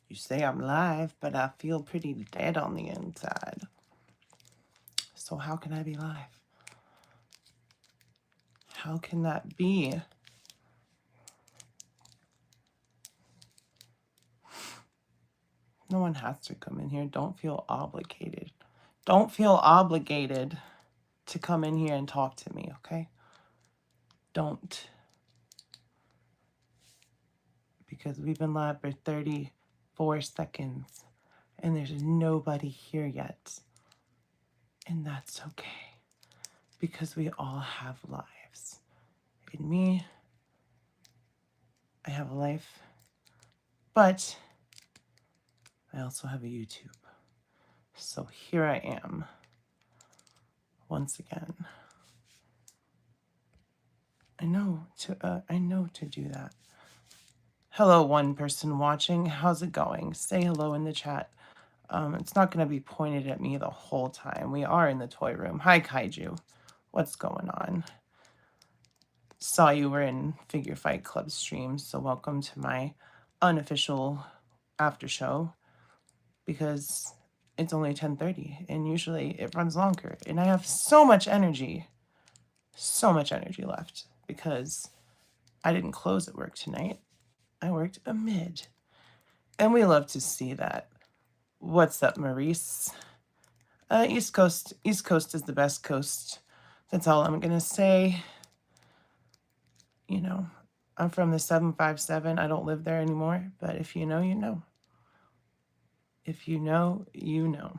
You say I'm live, but I feel pretty dead on the inside. So how can I be live? How can that be? No one has to come in here. Don't feel obligated. Don't feel obligated to come in here and talk to me, okay? Don't. Because we've been live for 34 seconds and there's nobody here yet. And that's okay. Because we all have lives. And me, I have a life. But I also have a YouTube. So here I am. Once again. I know to do that. Hello, one person watching. How's it going? Say hello in the chat. It's not going to be pointed at me the whole time. We are in the toy room. Hi, Kaiju. What's going on? Saw you were in Figure Fight Club stream, so welcome to my unofficial after show because it's only 10:30 and usually it runs longer. And I have so much energy left because I didn't close at work tonight. I worked a mid. And we love to see that. What's up, Maurice? East Coast is the best coast. That's all I'm going to say. You know, I'm from the 757. I don't live there anymore. But if you know, you know. If you know, you know.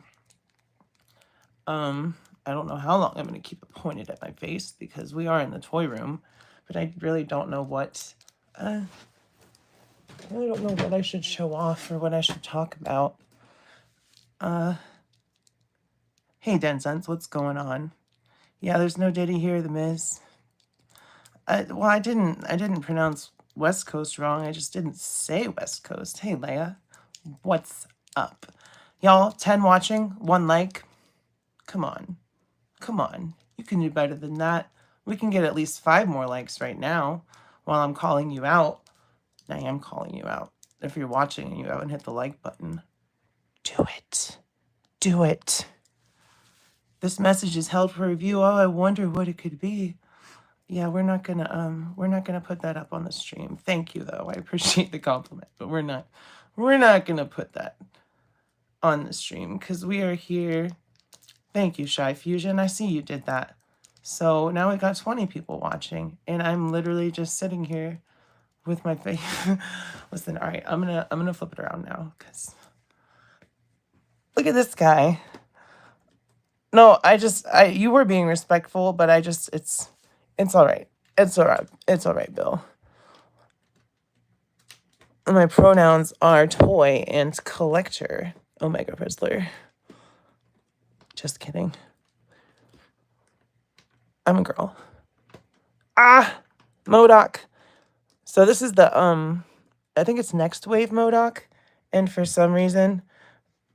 I don't know how long I'm going to keep it pointed at my face because we are in the toy room. But I really don't know what... I really don't know what I should show off or what I should talk about. Hey, Densense, what's going on? Yeah, there's no Diddy here, The Miz. Well, I didn't pronounce West Coast wrong. I just didn't say West Coast. Hey, Leia, what's up? Y'all, 10 watching, 1 like. Come on. Come on. You can do better than that. We can get at least 5 more likes right now while I'm calling you out. I am calling you out. If you're watching and you haven't hit the like button, do it. Do it. This message is held for review. Oh, I wonder what it could be. Yeah, we're not gonna put that up on the stream. Thank you though. I appreciate the compliment, but we're not gonna put that on the stream because we are here. Thank you, Shy Fusion. I see you did that. So now we got 20 people watching, and I'm literally just sitting here with my face. Listen, all right, I'm gonna flip it around now because look at this guy. No, you were being respectful, but it's all right. It's all right. It's all right, Bill. My pronouns are toy and collector. Omega Prizzler. Just kidding. I'm a girl. MODOK. So this is the I think it's Next Wave MODOK, and for some reason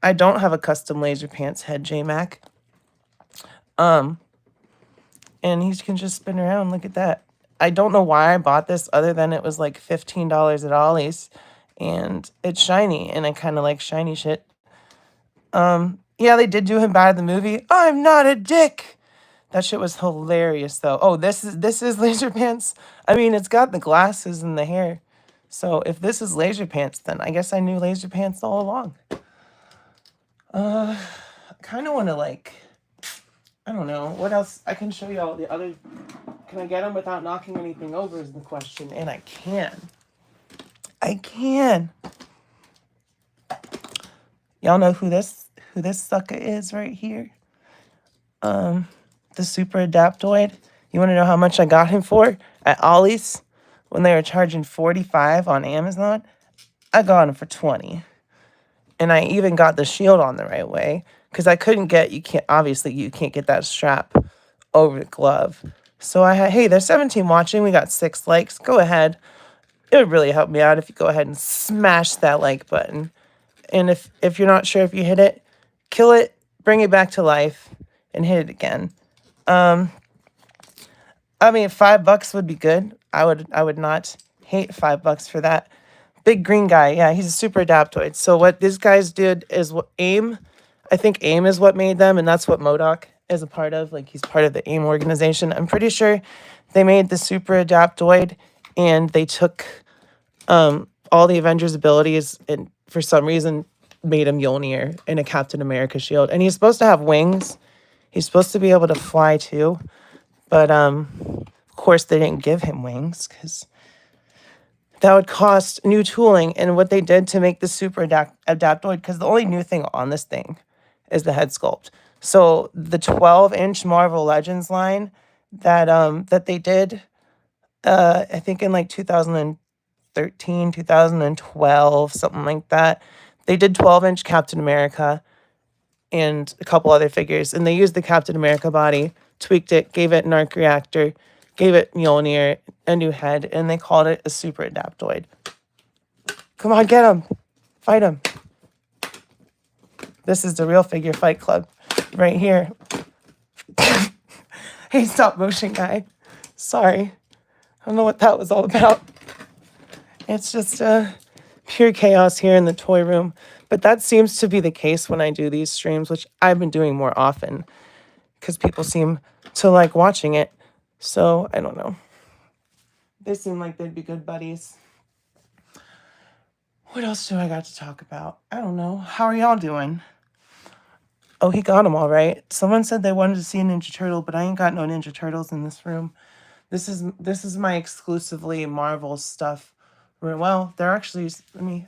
I don't have a custom Laser Pants head J-Mac. And he can just spin around. Look at that. I don't know why I bought this other than it was like $15 at Ollie's. And it's shiny. And I kind of like shiny shit. Yeah, they did do him bad in the movie. I'm not a dick. That shit was hilarious though. Oh, this is Laser Pants. I mean, it's got the glasses and the hair. So if this is Laser Pants, then I guess I knew Laser Pants all along. I kind of want to like... I don't know. What else? I can show you all the other... Can I get them without knocking anything over is the question. And I can. I can. Y'all know who this sucker is right here? The Super Adaptoid. You want to know how much I got him for? At Ollie's, when they were charging $45 on Amazon, I got him for $20. And I even got the shield on the right way. Because I couldn't get, you can't get that strap over the glove. So I had, hey, there's 17 watching. We got 6 likes. Go ahead. It would really help me out if you go ahead and smash that like button. And if you're not sure if you hit it, kill it, bring it back to life, and hit it again. I mean, $5 would be good. I would not hate $5 for that. Big green guy. Yeah, he's a super adaptoid. So what these guys did is what AIM, I think AIM is what made them, and that's what MODOK is a part of. Like he's part of the AIM organization. I'm pretty sure they made the super adaptoid and they took all the Avengers abilities and for some reason made him Mjolnir in a Captain America shield. And he's supposed to have wings. He's supposed to be able to fly too. But of course they didn't give him wings because that would cost new tooling. And what they did to make the super adaptoid, because the only new thing on this thing is the head sculpt. So the 12-inch Marvel Legends line that they did, I think in like 2013, 2012, something like that. They did 12-inch Captain America and a couple other figures, and they used the Captain America body, tweaked it, gave it an arc reactor, gave it Mjolnir, a new head, and they called it a super adaptoid. Come on, get him. Fight him. This is the Real Figure Fight Club right here. Hey, stop motion guy. Sorry. I don't know what that was all about. It's just pure chaos here in the toy room. But that seems to be the case when I do these streams, which I've been doing more often because people seem to like watching it. So I don't know. They seem like they'd be good buddies. What else do I got to talk about? I don't know. How are y'all doing? Oh, he got them all right. Someone said they wanted to see a Ninja Turtle, but I ain't got no Ninja Turtles in this room. This is my exclusively Marvel stuff. Well, they're actually, let me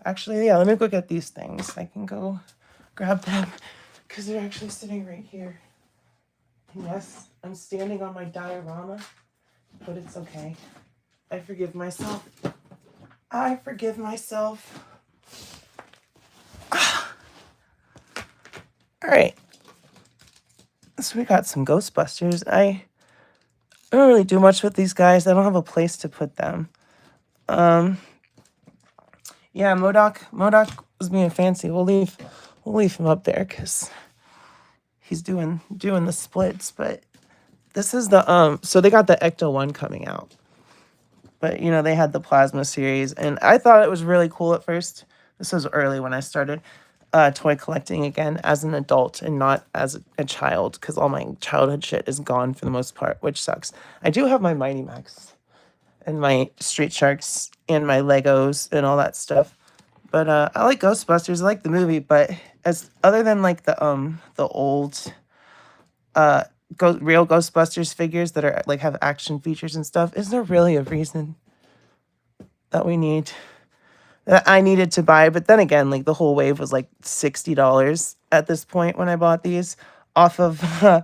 go get these things. I can go grab them because they're actually sitting right here. Yes, I'm standing on my diorama, but it's okay. I forgive myself. I forgive myself. All right. So we got some Ghostbusters. I don't really do much with these guys. I don't have a place to put them. Yeah, MODOK was being fancy. We'll leave him up there because he's doing the splits. But this is the so they got the Ecto 1 coming out. But you know, they had the Plasma series, and I thought it was really cool at first. This was early when I started toy collecting again as an adult and not as a child, because all my childhood shit is gone for the most part, which sucks. I do have my Mighty Max and my Street Sharks and my Legos and all that stuff. But I like Ghostbusters. I like the movie, but as other than like the old real Ghostbusters figures that are like have action features and stuff, is there really a reason that I needed to buy? But then again, like the whole wave was like $60 at this point when I bought these off of I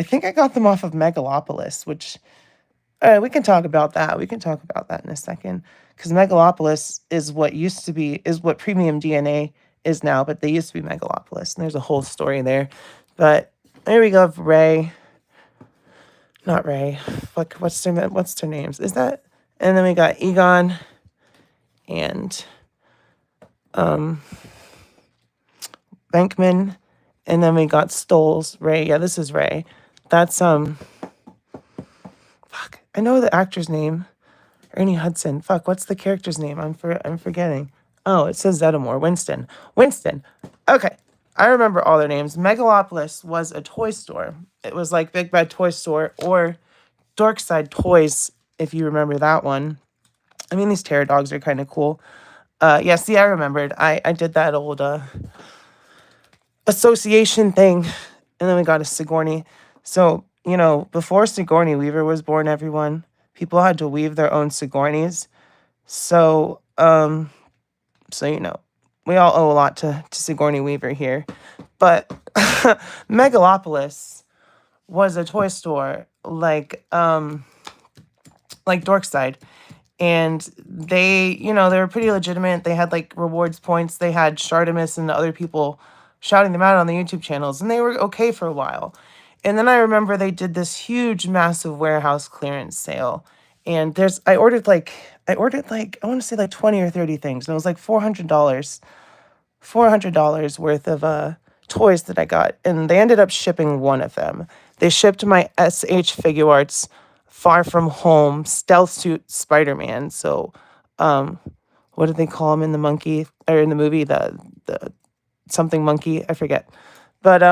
think I got them off of Megalopolis, which we can talk about that. We can talk about that in a second. Because Megalopolis is what Premium DNA is now, but they used to be Megalopolis. And there's a whole story there. But there we go, Ray. Not Ray. Fuck, what's their names? Is that? And then we got Egon and Bankman. And then we got Stoles. Ray. Yeah, this is Ray. That's fuck. I know the actor's name. Ernie Hudson. Fuck, what's the character's name? I'm forgetting. Oh, it says Zeddemore. Winston. Okay. I remember all their names. Megalopolis was a toy store. It was like Big Bad Toy Store or Dorkside Toys, if you remember that one. I mean, these terror dogs are kind of cool. Yeah, see, I remembered. I did that old association thing, and then we got a Sigourney. So, you know, before Sigourney Weaver was born, everyone, people had to weave their own Sigourneys. So, you know, we all owe a lot to Sigourney Weaver here. But Megalopolis was a toy store like Dorkside. And they, you know, they were pretty legitimate. They had like rewards points. They had Shartimus and other people shouting them out on the YouTube channels. And they were okay for a while. And then I remember they did this huge, massive warehouse clearance sale. And I ordered like, I want to say like 20 or 30 things. And it was like $400 worth of toys that I got. And they ended up shipping one of them. They shipped my SH Figure Arts Far From Home Stealth Suit Spider-Man. So, what what did they call him in the monkey or in the movie? The something monkey, I forget. But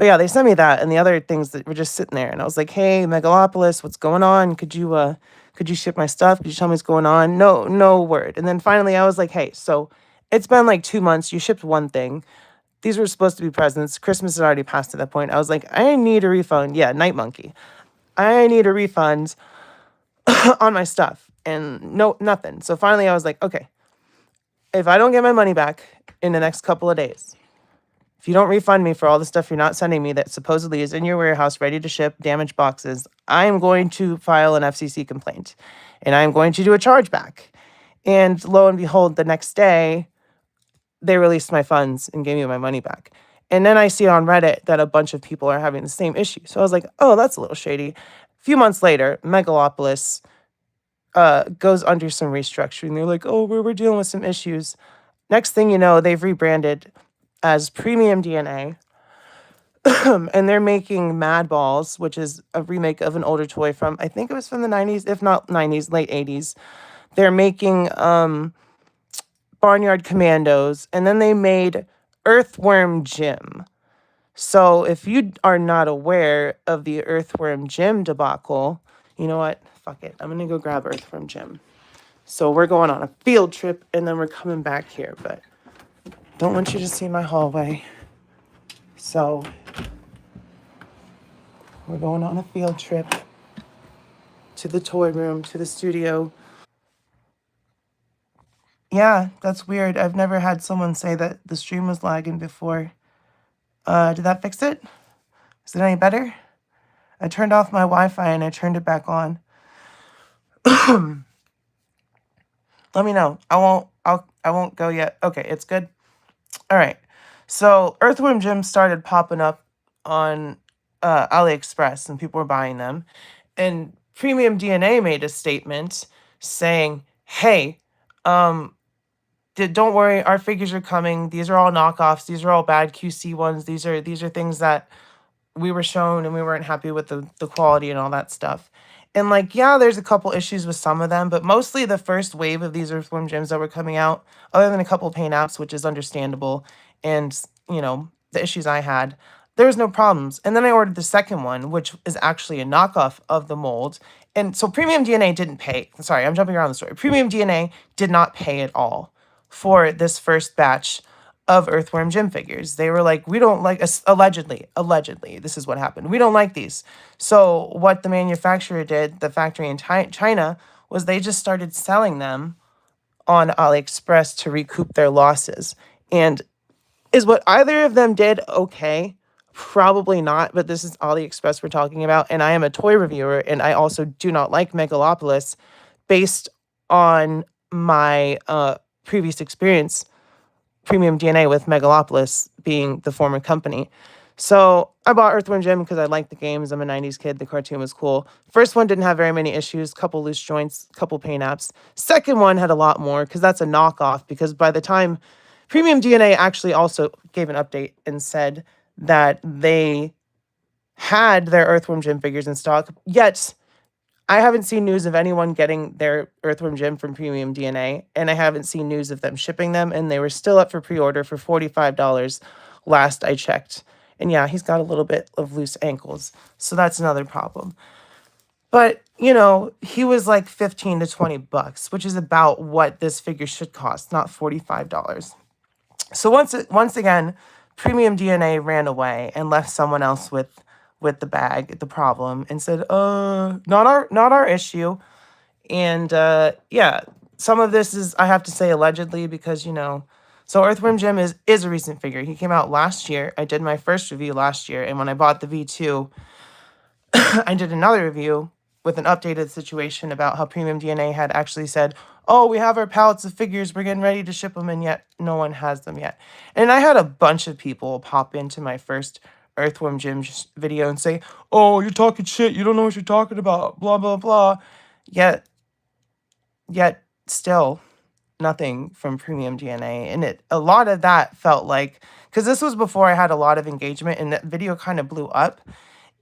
yeah, they sent me that and the other things that were just sitting there. And I was like, hey, Megalopolis, what's going on? Could you ship my stuff? Could you tell me what's going on? No word. And then finally I was like, hey, so it's been like 2 months. You shipped one thing. These were supposed to be presents. Christmas had already passed at that point. I was like, I need a refund. Yeah, Night Monkey. I need a refund on my stuff. And no, nothing. So finally I was like, okay, if I don't get my money back in the next couple of days, if you don't refund me for all the stuff you're not sending me that supposedly is in your warehouse ready to ship, damaged boxes, I am going to file an FCC complaint and I'm going to do a chargeback. And lo and behold, the next day, they released my funds and gave me my money back. And then I see on Reddit that a bunch of people are having the same issue. So I was like, oh, that's a little shady. A few months later, Megalopolis goes under some restructuring. They're like, oh, we're dealing with some issues. Next thing you know, they've rebranded as Premium DNA. And they're making Mad Balls, which is a remake of an older toy from, I think it was from the 90s, if not 90s, late 80s. They're making Barnyard Commandos, and then they made Earthworm Jim. So if you are not aware of the Earthworm Jim debacle, you know what? Fuck it. I'm going to go grab Earthworm Jim. So we're going on a field trip, and then we're coming back here, but don't want you to see my hallway. So we're going on a field trip to the toy room, to the studio. Yeah, that's weird. I've never had someone say that the stream was lagging before. Did that fix it? Is it any better? I turned off my Wi-Fi and I turned it back on. Let me know. I won't go yet. Okay, it's good. All right. So Earthworm Jim started popping up on AliExpress and people were buying them. And Premium DNA made a statement saying, hey, don't worry, our figures are coming. These are all knockoffs. These are all bad QC ones. These are things that we were shown and we weren't happy with the quality and all that stuff. And like, yeah, there's a couple issues with some of them, but mostly the first wave of these Earthworm Jims that were coming out, other than a couple of paint apps, which is understandable, and, you know, the issues I had, there was no problems. And then I ordered the second one, which is actually a knockoff of the mold. And so Premium DNA didn't pay. Sorry, I'm jumping around the story. Premium DNA did not pay at all for this first batch of Earthworm Jim figures. They were like, we don't like, allegedly, this is what happened. We don't like these. So what the manufacturer did, the factory in China, was they just started selling them on AliExpress to recoup their losses. And is what either of them did okay? Probably not, but this is AliExpress we're talking about, and I am a toy reviewer, and I also do not like Megalopolis based on my previous experience, Premium DNA, with Megalopolis being the former company. So I bought Earthworm Jim because I liked the games. I'm a 90s kid. The cartoon was cool. First one didn't have very many issues, couple loose joints, couple paint apps. Second one had a lot more because that's a knockoff, because by the time Premium DNA actually also gave an update and said that they had their Earthworm Jim figures in stock, yet I haven't seen news of anyone getting their Earthworm Jim from Premium DNA, and I haven't seen news of them shipping them, and they were still up for pre-order for $45 last I checked. And yeah, he's got a little bit of loose ankles, so that's another problem. But, you know, he was like 15 to 20 bucks, which is about what this figure should cost, not $45. So once again, Premium DNA ran away and left someone else with the bag, the problem, and said, not our issue. And yeah, some of this is, I have to say, allegedly, because, you know, so Earthworm Jim is a recent figure. He came out last year. I did my first review last year, and when I bought the V2, I did another review with an updated situation about how Premium DNA had actually said, oh, we have our pallets of figures, we're getting ready to ship them, and yet no one has them yet. And I had a bunch of people pop into my first Earthworm Jim video and say, oh, you're talking shit, you don't know what you're talking about, blah, blah, blah. Yet still nothing from Premium DNA. And a lot of that felt like, because this was before I had a lot of engagement, and that video kind of blew up.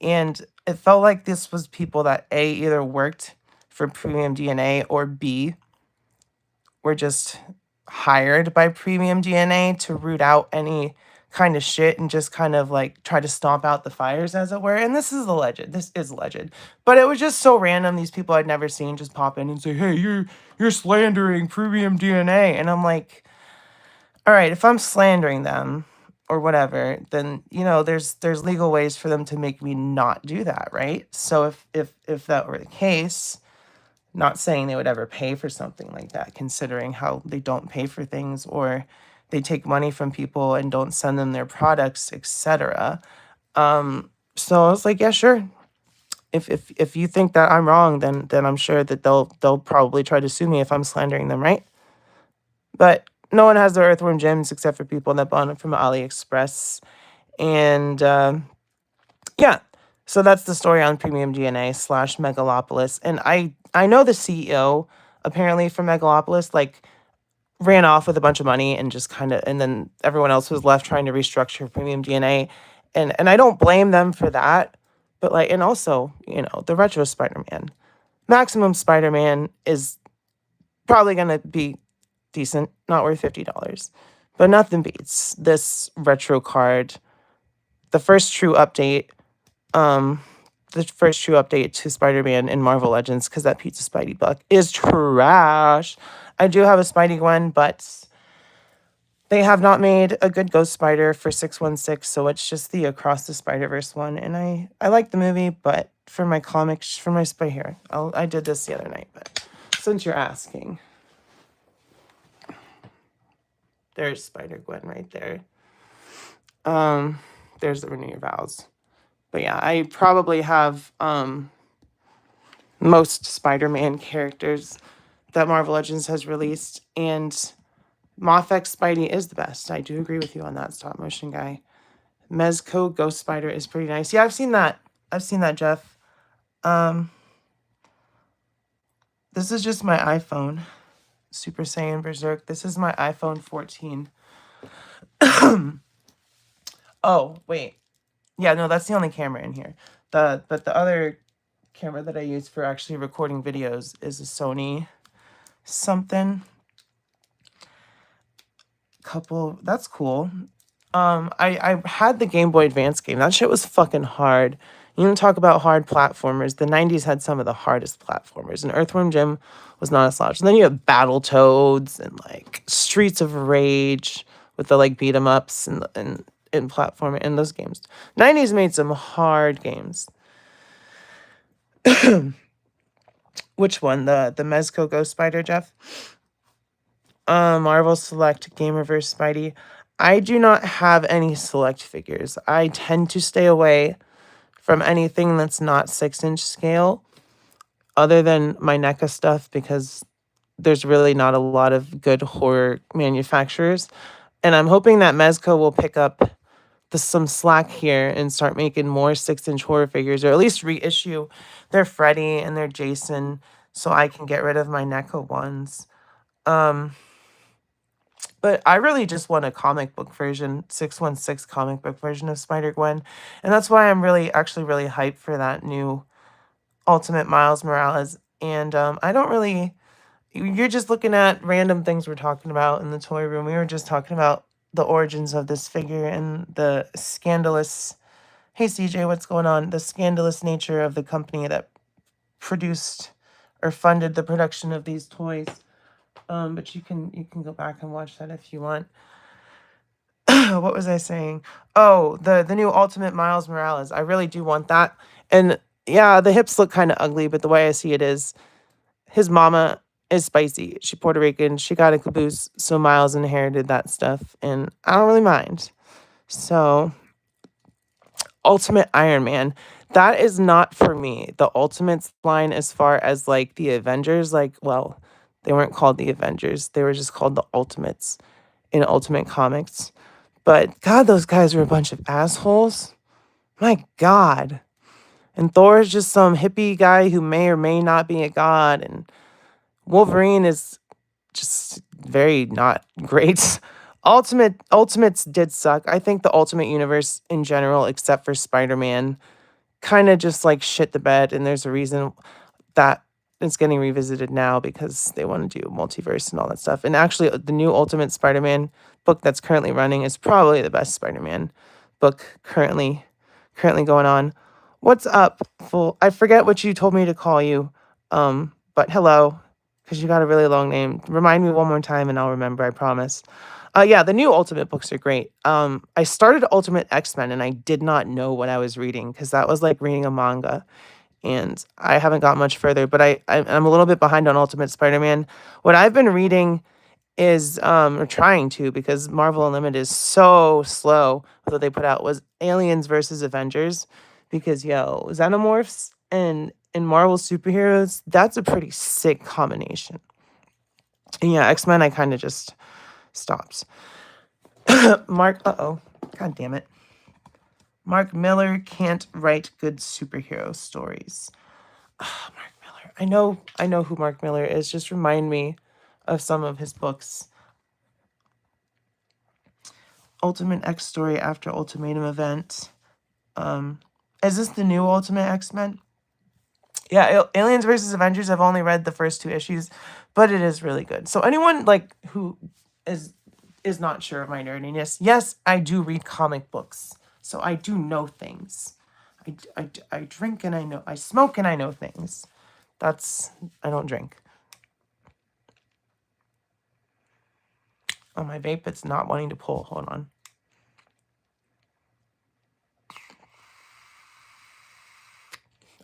And it felt like this was people that A, either worked for Premium DNA, or B, were just hired by Premium DNA to root out any kind of shit and just kind of like try to stomp out the fires, as it were. And this is alleged. This is alleged. But it was just so random. These people I'd never seen just pop in and say, "Hey, you're slandering Premium DNA," and I'm like, all right, if I'm slandering them or whatever, then there's legal ways for them to make me not do that, right? So if that were the case, not saying they would ever pay for something like that, considering how they don't pay for things or they take money from people and don't send them their products, etc. So I was like, yeah, sure. If you think that I'm wrong, then I'm sure that they'll probably try to sue me if I'm slandering them, right? But no one has the Earthworm Jims except for people that bought them from AliExpress. And yeah, so that's the story on Premium DNA / Megalopolis. And I know the CEO apparently from Megalopolis like ran off with a bunch of money and just kind of, and then everyone else was left trying to restructure Premium DNA. And I don't blame them for that. But like, and also, the retro Spider-Man, Maximum Spider-Man is probably going to be decent, not worth $50. But nothing beats this retro card. The first true update to Spider-Man in Marvel Legends, because that Pizza Spidey buck is trash. I do have a Spidey Gwen, but they have not made a good Ghost Spider for 616, so it's just the Across the Spider-Verse one. And I like the movie, but for my comics, for my Spy here, I did this the other night, but since you're asking, there's Spider-Gwen right there. There's the Renew Your Vows. But yeah, I probably have most Spider-Man characters that Marvel Legends has released, and Moffex Spidey is the best. I do agree with you on that, stop motion guy. Mezco Ghost Spider is pretty nice. Yeah, I've seen that, Jeff. This is just my iPhone. Super Saiyan Berserk. This is my iPhone 14. Oh, wait. Yeah, no, that's the only camera in here. But the other camera that I use for actually recording videos is a Sony something. That's cool. I had the Game Boy Advance game. That shit was fucking hard. You don't talk about hard platformers. The 90s had some of the hardest platformers, and Earthworm Jim was not a slouch. And then you have Battletoads and like Streets of Rage with the like beat 'em ups and platforming in those games. 90s made some hard games. Which one? The Mezco Ghost Spider, Jeff? Marvel Select Gamerverse Spidey. I do not have any Select figures. I tend to stay away from anything that's not 6-inch scale, other than my NECA stuff, because there's really not a lot of good horror manufacturers. And I'm hoping that Mezco will pick up some slack here and start making more 6-inch horror figures, or at least reissue their Freddy and their Jason, so I can get rid of my NECA ones. But I really just want a comic book version, 616 comic book version of Spider-Gwen. And that's why I'm really hyped for that new Ultimate Miles Morales. And I don't really... You're just looking at random things we're talking about in the toy room. We were just talking about the origins of this figure and the scandalous... Hey, CJ, what's going on? The scandalous nature of the company that produced or funded the production of these toys. But you can go back and watch that if you want. What was I saying? Oh, the new Ultimate Miles Morales. I really do want that. And yeah, the hips look kind of ugly, but the way I see it is his mama is spicy. She's Puerto Rican. She got a caboose, so Miles inherited that stuff, and I don't really mind. So, Ultimate Iron Man. That is not for me. The Ultimates line, as far as like the Avengers, like, well, they weren't called the Avengers. They were just called the Ultimates in Ultimate Comics. But God, those guys were a bunch of assholes. My God. And Thor is just some hippie guy who may or may not be a god. And Wolverine is just very not great. Ultimates did suck. I think the Ultimate Universe in general, except for Spider-Man, kind of just like shit the bed. And there's a reason that it's getting revisited now because they want to do multiverse and all that stuff. And actually, the new Ultimate Spider-Man book that's currently running is probably the best Spider-Man book currently going on. What's up, fool? I forget what you told me to call you. But hello, because you got a really long name. Remind me one more time and I'll remember, I promise. Yeah, the new Ultimate books are great. I started Ultimate X-Men and I did not know what I was reading because that was like reading a manga. And I haven't got much further, but I'm a little bit behind on Ultimate Spider-Man. What I've been reading is or trying to, because Marvel Unlimited is so slow with what they put out, was Aliens versus Avengers. Because Xenomorphs and Marvel superheroes, that's a pretty sick combination. And yeah, X-Men I kind of just stops. God damn it. Mark Miller can't write good superhero stories. Mark Miller. I know who Mark Miller is. Just remind me of some of his books. Ultimate X story after Ultimatum event. Is this the new Ultimate X-Men? Yeah, Aliens versus Avengers, I've only read the first 2 issues, but it is really good. So anyone like who is not sure of my nerdiness, yes, I do read comic books. So I do know things. I drink and I know. I smoke and I know things. I don't drink. Oh, my vape, it's not wanting to pull. Hold on.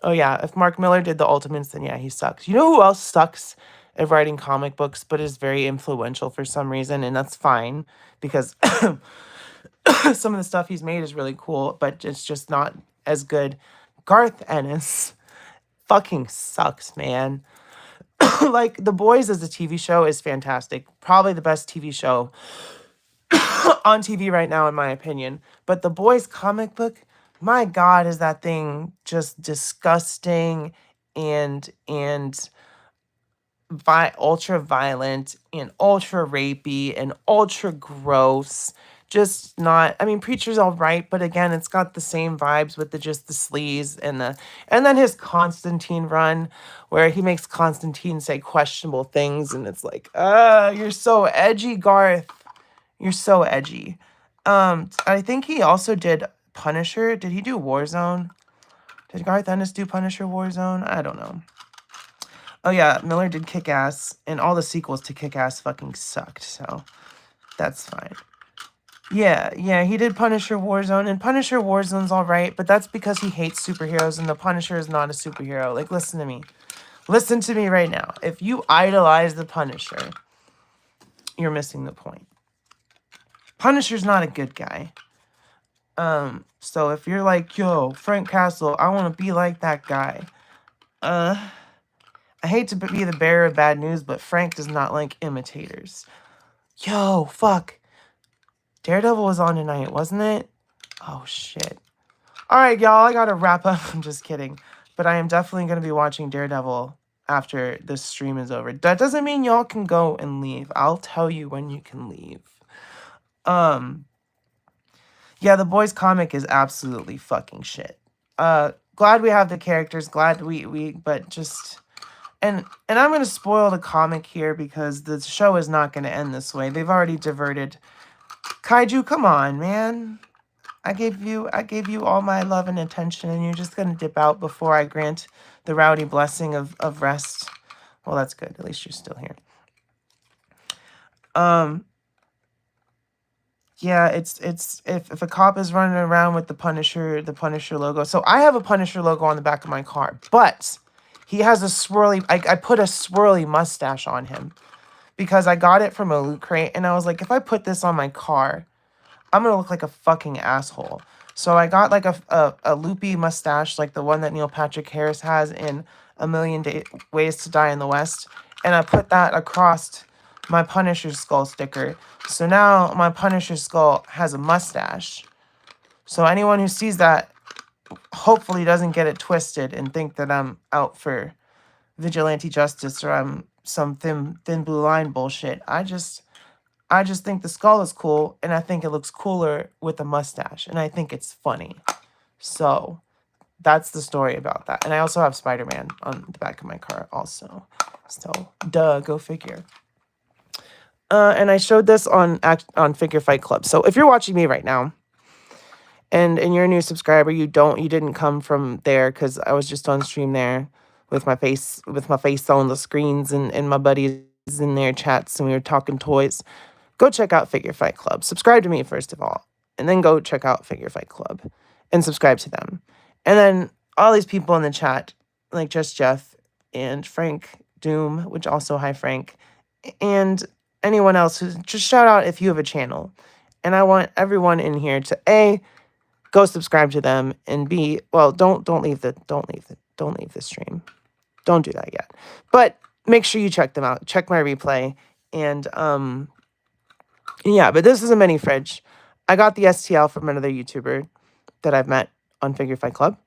Oh, yeah, if Mark Miller did the Ultimates, then yeah, he sucks. You know who else sucks at writing comic books, but is very influential for some reason, and that's fine, because some of the stuff he's made is really cool, but it's just not as good. Garth Ennis fucking sucks, man. Like, The Boys as a TV show is fantastic. Probably the best TV show on TV right now, in my opinion. But The Boys comic book, my God, is that thing just disgusting and ultra violent and ultra rapey and ultra gross. Just not, I mean, Preacher's all right, but again, it's got the same vibes with the sleaze and then his Constantine run where he makes Constantine say questionable things, and it's like, you're so edgy, Garth. You're so edgy. I think he also did Punisher. Did he do Warzone? Did Garth Ennis do Punisher Warzone? I don't know. Oh yeah, Miller did Kick-Ass, and all the sequels to Kick-Ass fucking sucked, so that's fine. Yeah, he did Punisher Warzone, and Punisher Warzone's alright, but that's because he hates superheroes, and the Punisher is not a superhero. Like, listen to me. Listen to me right now. If you idolize the Punisher, you're missing the point. Punisher's not a good guy. So if you're like, yo, Frank Castle, I want to be like that guy. I hate to be the bearer of bad news, but Frank does not like imitators. Yo, fuck. Daredevil was on tonight, wasn't it? Oh, shit. All right, y'all, I gotta wrap up. I'm just kidding. But I am definitely going to be watching Daredevil after this stream is over. That doesn't mean y'all can go and leave. I'll tell you when you can leave. Yeah, The Boys comic is absolutely fucking shit. Glad we have the characters. Glad but just... And I'm going to spoil the comic here because the show is not going to end this way. They've already diverted. Kaiju, come on, man. I gave you all my love and attention, and you're just going to dip out before I grant the rowdy blessing of rest. Well, that's good. At least you're still here. Yeah, it's if a cop is running around with the Punisher logo. So I have a Punisher logo on the back of my car, but he has a swirly, I put a swirly mustache on him because I got it from a loot crate, and I was like, if I put this on my car, I'm gonna look like a fucking asshole. So I got like a loopy mustache, like the one that Neil Patrick Harris has in A Million Ways to Die in the West, and I put that across my Punisher skull sticker. So now my Punisher skull has a mustache. So anyone who sees that hopefully doesn't get it twisted and think that I'm out for vigilante justice or I'm some thin blue line bullshit. I just think the skull is cool, and I think it looks cooler with a mustache, and I think it's funny. So that's the story about that. And I also have Spider-Man on the back of my car also. So, duh, go figure. And I showed this on Figure Fight Club. So if you're watching me right now, and you're a new subscriber, you didn't come from there because I was just on stream there with my face on the screens and my buddies in their chats and we were talking toys. Go check out Figure Fight Club. Subscribe to me first of all, and then go check out Figure Fight Club and subscribe to them. And then all these people in the chat, like Just Jeff and Frank Doom, which also hi Frank, and anyone else who's just shout out if you have a channel. And I want everyone in here to A, go subscribe to them, and B, well, don't leave the stream. Don't do that yet. But make sure you check them out. Check my replay. And yeah, but this is a mini fridge. I got the STL from another YouTuber that I've met on Figure Fight Club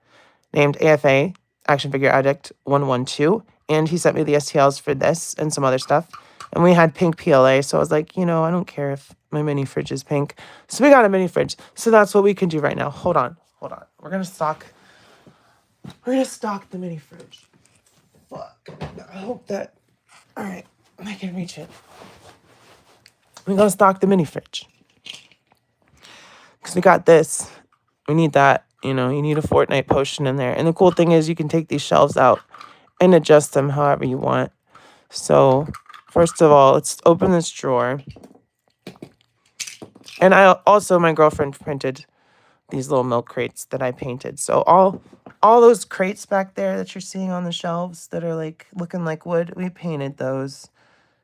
named AFA Action Figure Addict 112, and he sent me the STLs for this and some other stuff. And we had pink PLA, so I was like, I don't care if my mini fridge is pink. So we got a mini fridge. So that's what we can do right now. Hold on. We're gonna stock the mini fridge. Fuck. I hope that. All right, I can reach it. We're gonna stock the mini fridge because we got this. We need that. You need a Fortnite potion in there. And the cool thing is, you can take these shelves out and adjust them however you want. So, first of all, let's open this drawer. And my girlfriend printed these little milk crates that I painted. So all those crates back there that you're seeing on the shelves that are like looking like wood, we painted those.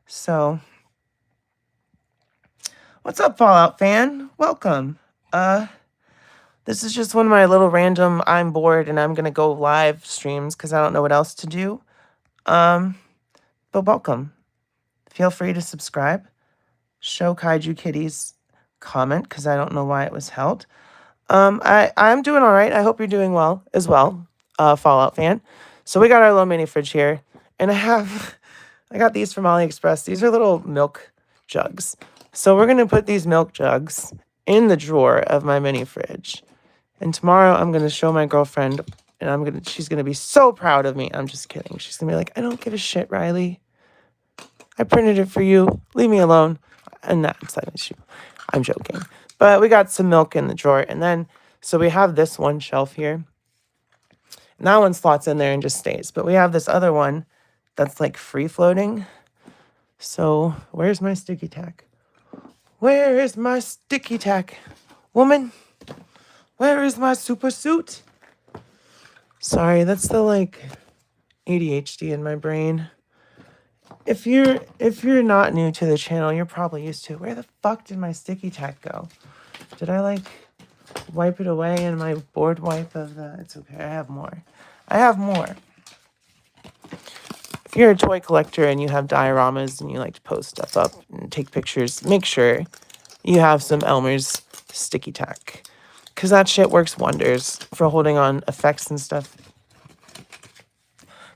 So what's up, Fallout fan? Welcome. This is just one of my little random I'm bored and I'm gonna go live streams because I don't know what else to do. But welcome. Feel free to subscribe. Show Kaiju Kitties comment because I don't know why it was held. I'm doing all right. I hope you're doing well as well, Fallout fan. So we got our little mini fridge here, and I got these from AliExpress. These are little milk jugs. So we're gonna put these milk jugs in the drawer of my mini fridge, and tomorrow I'm gonna show my girlfriend, and she's gonna be so proud of me. I'm just kidding. She's gonna be like, I don't give a shit, Riley. I printed it for you. Leave me alone. And that's an issue. I'm joking. But we got some milk in the drawer. And then, so we have this one shelf here. And that one slots in there and just stays. But we have this other one that's like free floating. So where's my sticky tack? Where is my sticky tack? Woman, where is my super suit? Sorry, that's the like ADHD in my brain. If you're not new to the channel, you're probably used to, where the fuck did my sticky tack go? Did I like wipe it away in my board wipe of the, it's okay, I have more. If you're a toy collector and you have dioramas and you like to post stuff up and take pictures, make sure you have some Elmer's sticky tack. Because that shit works wonders for holding on effects and stuff.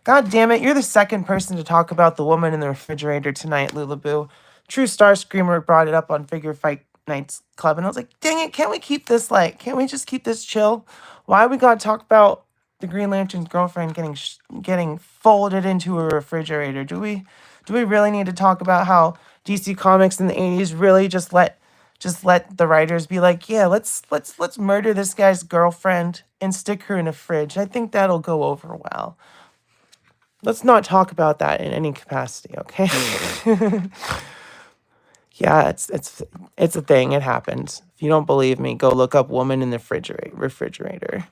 God damn it, you're the second person to talk about the woman in the refrigerator tonight, Lulaboo. True Star Screamer brought it up on Figure Fight Nights Club, and I was like, dang it, can't we just keep this chill? Why we gotta talk about the Green Lantern's girlfriend getting folded into a refrigerator? Do we really need to talk about how DC Comics in the 80s really just let the writers be like, yeah, let's murder this guy's girlfriend and stick her in a fridge. I think that'll go over well. Let's not talk about that in any capacity, okay? Yeah, it's a thing. It happens. If you don't believe me, go look up woman in the refrigerator.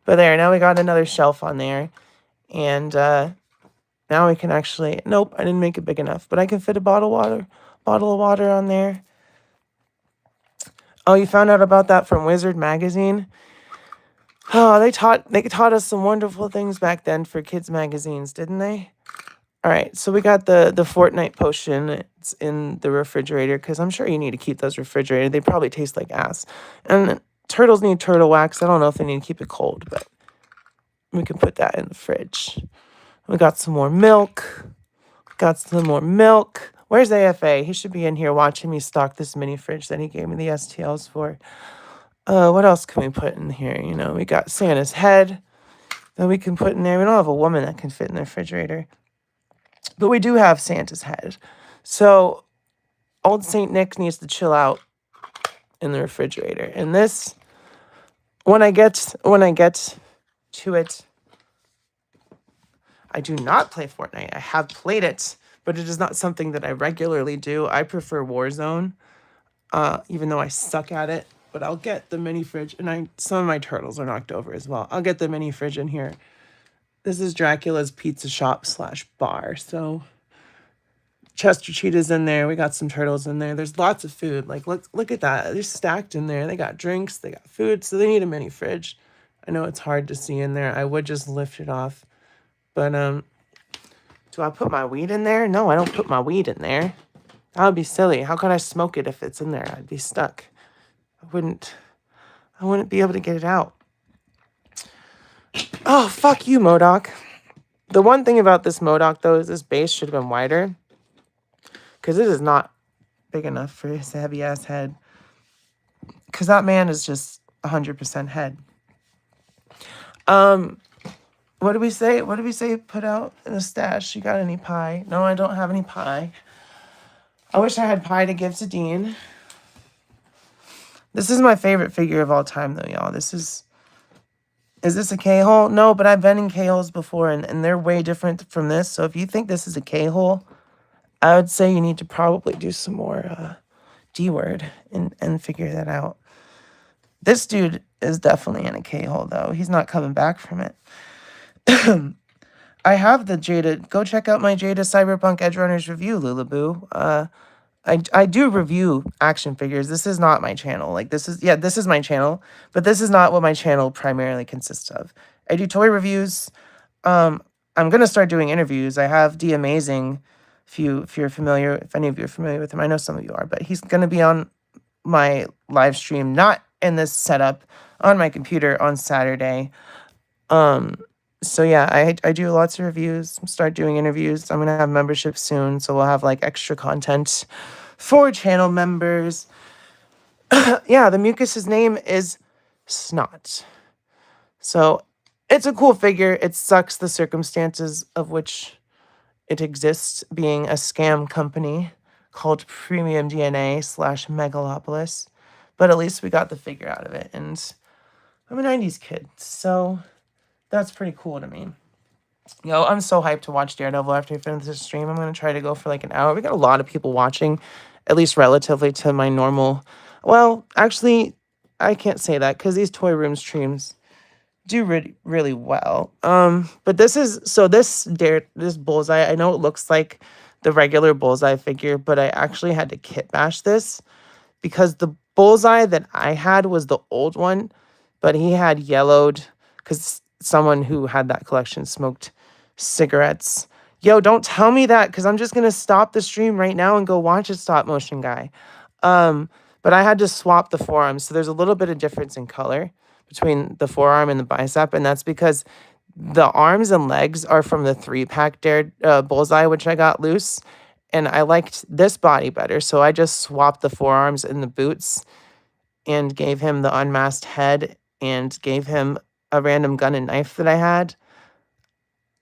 But there, now we got another shelf on there. And now we can actually, nope, I didn't make it big enough, but I can fit a bottle of water on there. Oh, you found out about that from Wizard Magazine? Oh, they taught us some wonderful things back then for kids magazines, didn't they? All right, so we got the Fortnite potion. It's in the refrigerator because I'm sure you need to keep those refrigerated. They probably taste like ass. And turtles need turtle wax. I don't know if they need to keep it cold, but we can put that in the fridge. We got some more milk. Where's AFA? He should be in here watching me stock this mini fridge that he gave me the STLs for. What else can we put in here? We got Santa's head. that we can put in there. We don't have a woman that can fit in the refrigerator. But we do have Santa's head. So old Saint Nick needs to chill out in the refrigerator. And this, when I get to it, I do not play Fortnite. I have played it, but it is not something that I regularly do. I prefer Warzone, even though I suck at it. But I'll get the mini fridge, and some of my turtles are knocked over as well. I'll get the mini fridge in here. This is Dracula's Pizza Shop / bar. So Chester Cheetah's in there. We got some turtles in there. There's lots of food. Like, look at that. They're stacked in there. They got drinks. They got food. So they need a mini fridge. I know it's hard to see in there. I would just lift it off. But, do I put my weed in there? No, I don't put my weed in there. That would be silly. How could I smoke it if it's in there? I'd be stuck. I wouldn't be able to get it out. Oh, fuck you, MODOK. The one thing about this MODOK, though, is this base should have been wider. Because it is not big enough for his heavy-ass head. Because that man is just 100% head. What did we say? What did we say put out in the stash? You got any pie? No, I don't have any pie. I wish I had pie to give to Dean. This is my favorite figure of all time, though, y'all. Is this a K-hole? No, but I've been in K-holes before, and they're way different from this. So if you think this is a K-hole, I would say you need to probably do some more D-word and figure that out. This dude is definitely in a K-hole, though. He's not coming back from it. I have the Jada. Go check out my Jada Cyberpunk Edgerunners review, Lulaboo. I do review action figures. This is not my channel. Like, this is my channel, but this is not what my channel primarily consists of. I do toy reviews. I'm gonna start doing interviews. I have D Amazing. If any of you are familiar with him, I know some of you are, but he's gonna be on my live stream, not in this setup, on my computer on Saturday. So yeah, I do lots of reviews, start doing interviews. I'm gonna have membership soon, so we'll have like extra content for channel members. Yeah, the mucus's name is Snot. So it's a cool figure. It sucks the circumstances of which it exists, being a scam company called Premium DNA / Megalopolis. But at least we got the figure out of it, and I'm a 90s kid, so that's pretty cool to me. Yo, I'm so hyped to watch Daredevil after we finish this stream. I'm going to try to go for like an hour. We got a lot of people watching, at least relatively to my normal. Well, actually, I can't say that because these Toy Room streams do really, really well. But this Bullseye, I know it looks like the regular Bullseye figure, but I actually had to kit bash this because the Bullseye that I had was the old one, but he had yellowed because someone who had that collection smoked cigarettes. Yo, don't tell me that because I'm just going to stop the stream right now and go watch a stop motion guy. But I had to swap the forearms. So there's a little bit of difference in color between the forearm and the bicep. And that's because the arms and legs are from the 3-pack Bullseye, which I got loose. And I liked this body better. So I just swapped the forearms and the boots and gave him the unmasked head and gave him a random gun and knife that I had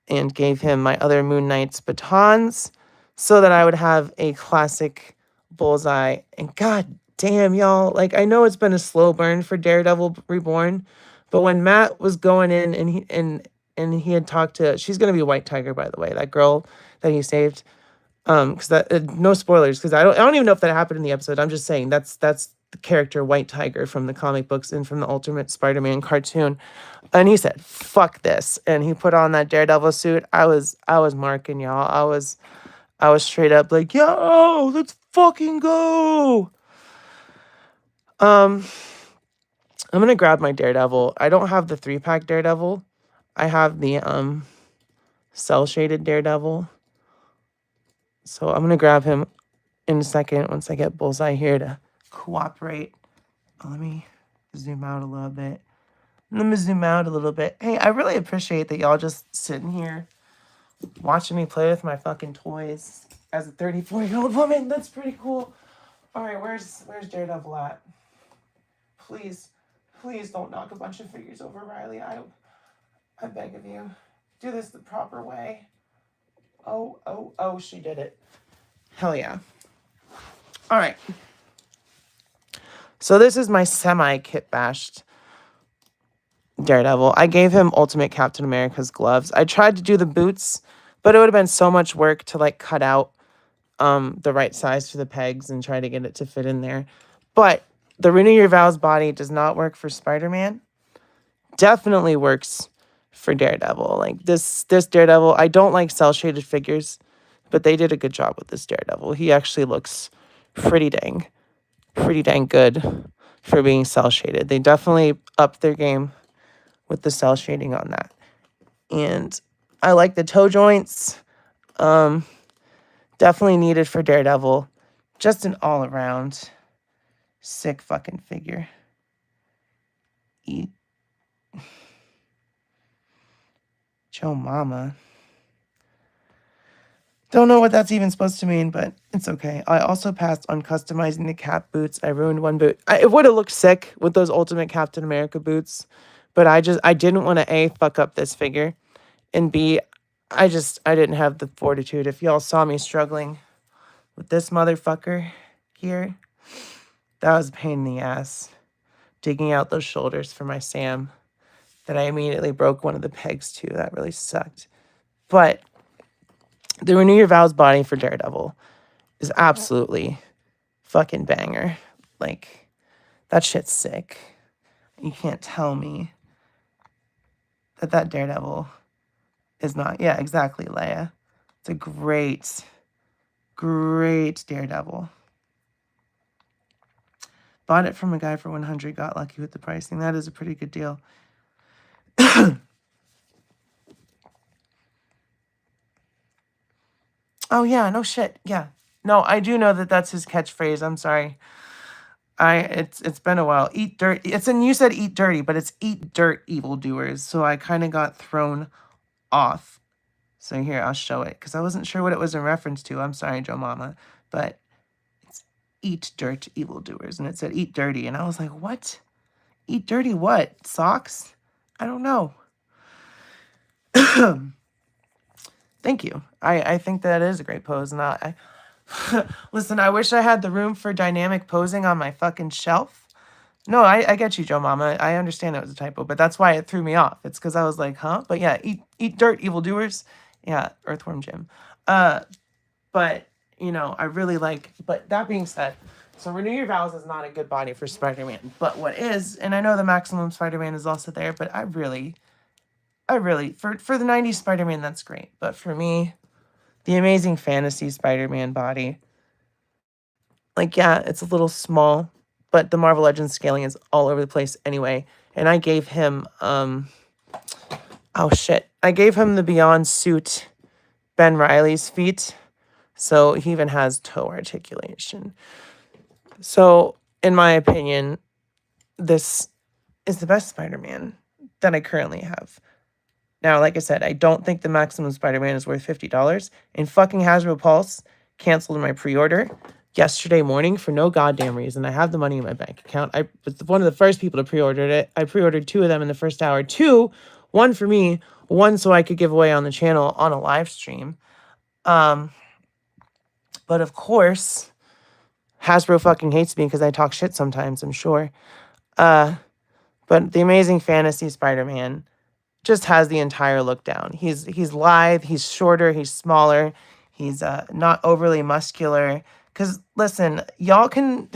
and gave him my other Moon Knight's batons so that I would have a classic Bullseye. And god damn, y'all, like, I know it's been a slow burn for Daredevil Reborn, but when Matt was going in and he had talked to, she's going to be White Tiger, by the way, that girl that he saved. Because that no spoilers, because I don't even know if that happened in the episode. I'm just saying that's the character White Tiger from the comic books and from the Ultimate Spider-Man cartoon. And he said, "Fuck this," and he put on that Daredevil suit. I was marking, y'all. I was straight up like, "Yo, let's fucking go." I'm gonna grab my Daredevil. I don't have the 3-pack Daredevil. I have the cell shaded Daredevil. So I'm going to grab him in a second once I get Bullseye here to cooperate. Let me zoom out a little bit. Hey, I really appreciate that y'all just sitting here watching me play with my fucking toys as a 34-year-old woman. That's pretty cool. All right, where's Daredevil at? Please don't knock a bunch of figures over, Riley. I beg of you. Do this the proper way. Oh, she did it. Hell yeah. All right. So this is my semi-kit bashed Daredevil. I gave him Ultimate Captain America's gloves. I tried to do the boots, but it would have been so much work to like cut out the right size for the pegs and try to get it to fit in there. But the Renew Your Vows body does not work for Spider-Man. Definitely works for Daredevil. Like this Daredevil, I don't like cell shaded figures, but they did a good job with this Daredevil. He actually looks pretty dang good for being cell shaded. They definitely upped their game with the cell shading on that. And I like the toe joints. Definitely needed for Daredevil. Just an all around sick fucking figure. Eat. Joe Mama. Don't know what that's even supposed to mean, but it's okay. I also passed on customizing the cap boots. I ruined one boot. It would have looked sick with those Ultimate Captain America boots, but I didn't want to A, fuck up this figure, and B, I didn't have the fortitude. If y'all saw me struggling with this motherfucker here, that was a pain in the ass. Digging out those shoulders for my Sam that I immediately broke one of the pegs to. That really sucked. But the Renew Your Vows body for Daredevil is absolutely fucking banger. Like, that shit's sick. You can't tell me that Daredevil is not. Yeah, exactly, Leia. It's a great Daredevil. Bought it from a guy for 100, got lucky with the pricing. That is a pretty good deal. Oh, yeah, no shit. Yeah. No, I do know that that's his catchphrase. I'm sorry. It's been a while. Eat dirt. You said eat dirty, but it's eat dirt, evildoers. So I kind of got thrown off. So here, I'll show it because I wasn't sure what it was in reference to. I'm sorry, Joe Mama, but it's eat dirt, evildoers, and it said eat dirty, and I was like, what? Eat dirty what? Socks? I don't know. Thank you. I think that is a great pose, and listen, I wish I had the room for dynamic posing on my fucking shelf. No, I get you, Joe Mama. I understand it was a typo, but that's why it threw me off. It's because I was like, huh? But yeah, eat dirt, evildoers. Yeah, Earthworm Jim. But, I really like... But that being said, so Renew Your Vows is not a good body for Spider-Man. But what is, and I know the Maximum Spider-Man is also there, but I really... For the 90s Spider-Man, that's great. But for me, the Amazing Fantasy Spider-Man body... Like, yeah, it's a little small, but the Marvel Legends scaling is all over the place anyway. And I gave him, I gave him the Beyond suit Ben Reilly's feet. So he even has toe articulation. So, in my opinion, this is the best Spider-Man that I currently have. Now, like I said, I don't think the Maximum Spider-Man is worth $50. And fucking Hasbro Pulse canceled my pre-order yesterday morning for no goddamn reason. I have the money in my bank account. I was one of the first people to pre-order it. I pre-ordered 2 of them in the first hour. 2, one for me, one so I could give away on the channel on a live stream. But of course, Hasbro fucking hates me because I talk shit sometimes, I'm sure. But the Amazing Fantasy Spider-Man just has the entire look down. He's lithe, he's shorter, he's smaller, he's not overly muscular. Because, listen, y'all can...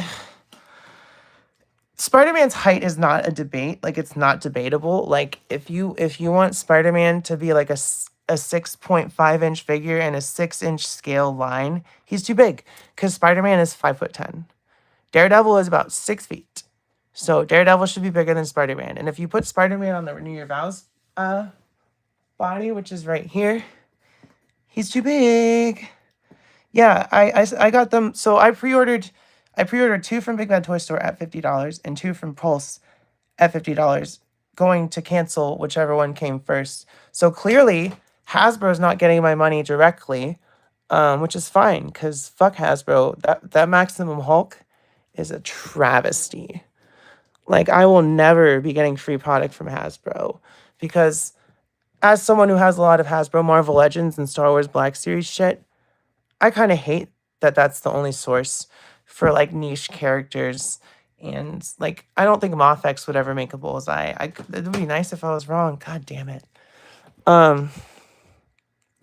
Spider-Man's height is not a debate. Like, it's not debatable. Like, if you want Spider-Man to be like a 6.5-inch figure and a 6-inch scale line, he's too big. Because Spider-Man is 5'10". Daredevil is about 6 feet. So, Daredevil should be bigger than Spider-Man. And if you put Spider-Man on the Renew Your Vows body, which is right here, he's too big. Yeah, I got them. So I pre-ordered 2 from Big Bad Toy Store at $50 and 2 from Pulse at $50, going to cancel whichever one came first. So clearly Hasbro's not getting my money directly, which is fine because fuck Hasbro. That Maximum Hulk is a travesty. Like, I will never be getting free product from Hasbro because as someone who has a lot of Hasbro Marvel Legends and Star Wars Black Series shit, I kind of hate that that's the only source for like niche characters. And like, I don't think Moth-X would ever make a Bullseye. It would be nice if I was wrong. God damn it.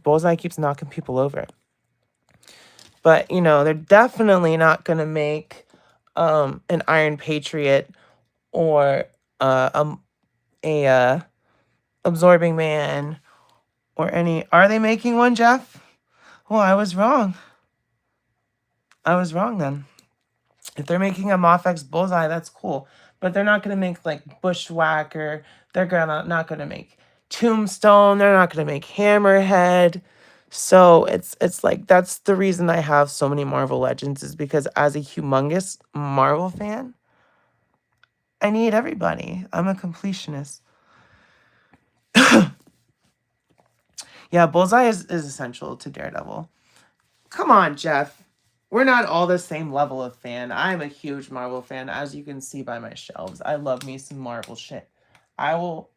Bullseye keeps knocking people over. But, you know, they're definitely not going to make an Iron Patriot or a Absorbing Man or any... Are they making one, Jeff? Well, I was wrong. I was wrong then. If they're making a Moth-X Bullseye, that's cool. But they're not going to make, like, Bushwhacker. They're not going to make Tombstone. They're not going to make Hammerhead. So it's like, that's the reason I have so many Marvel Legends, is because as a humongous Marvel fan, I need everybody. I'm a completionist. Yeah, Bullseye is essential to Daredevil. Come on, Jeff. We're not all the same level of fan. I'm a huge Marvel fan, as you can see by my shelves. I love me some Marvel shit. I will,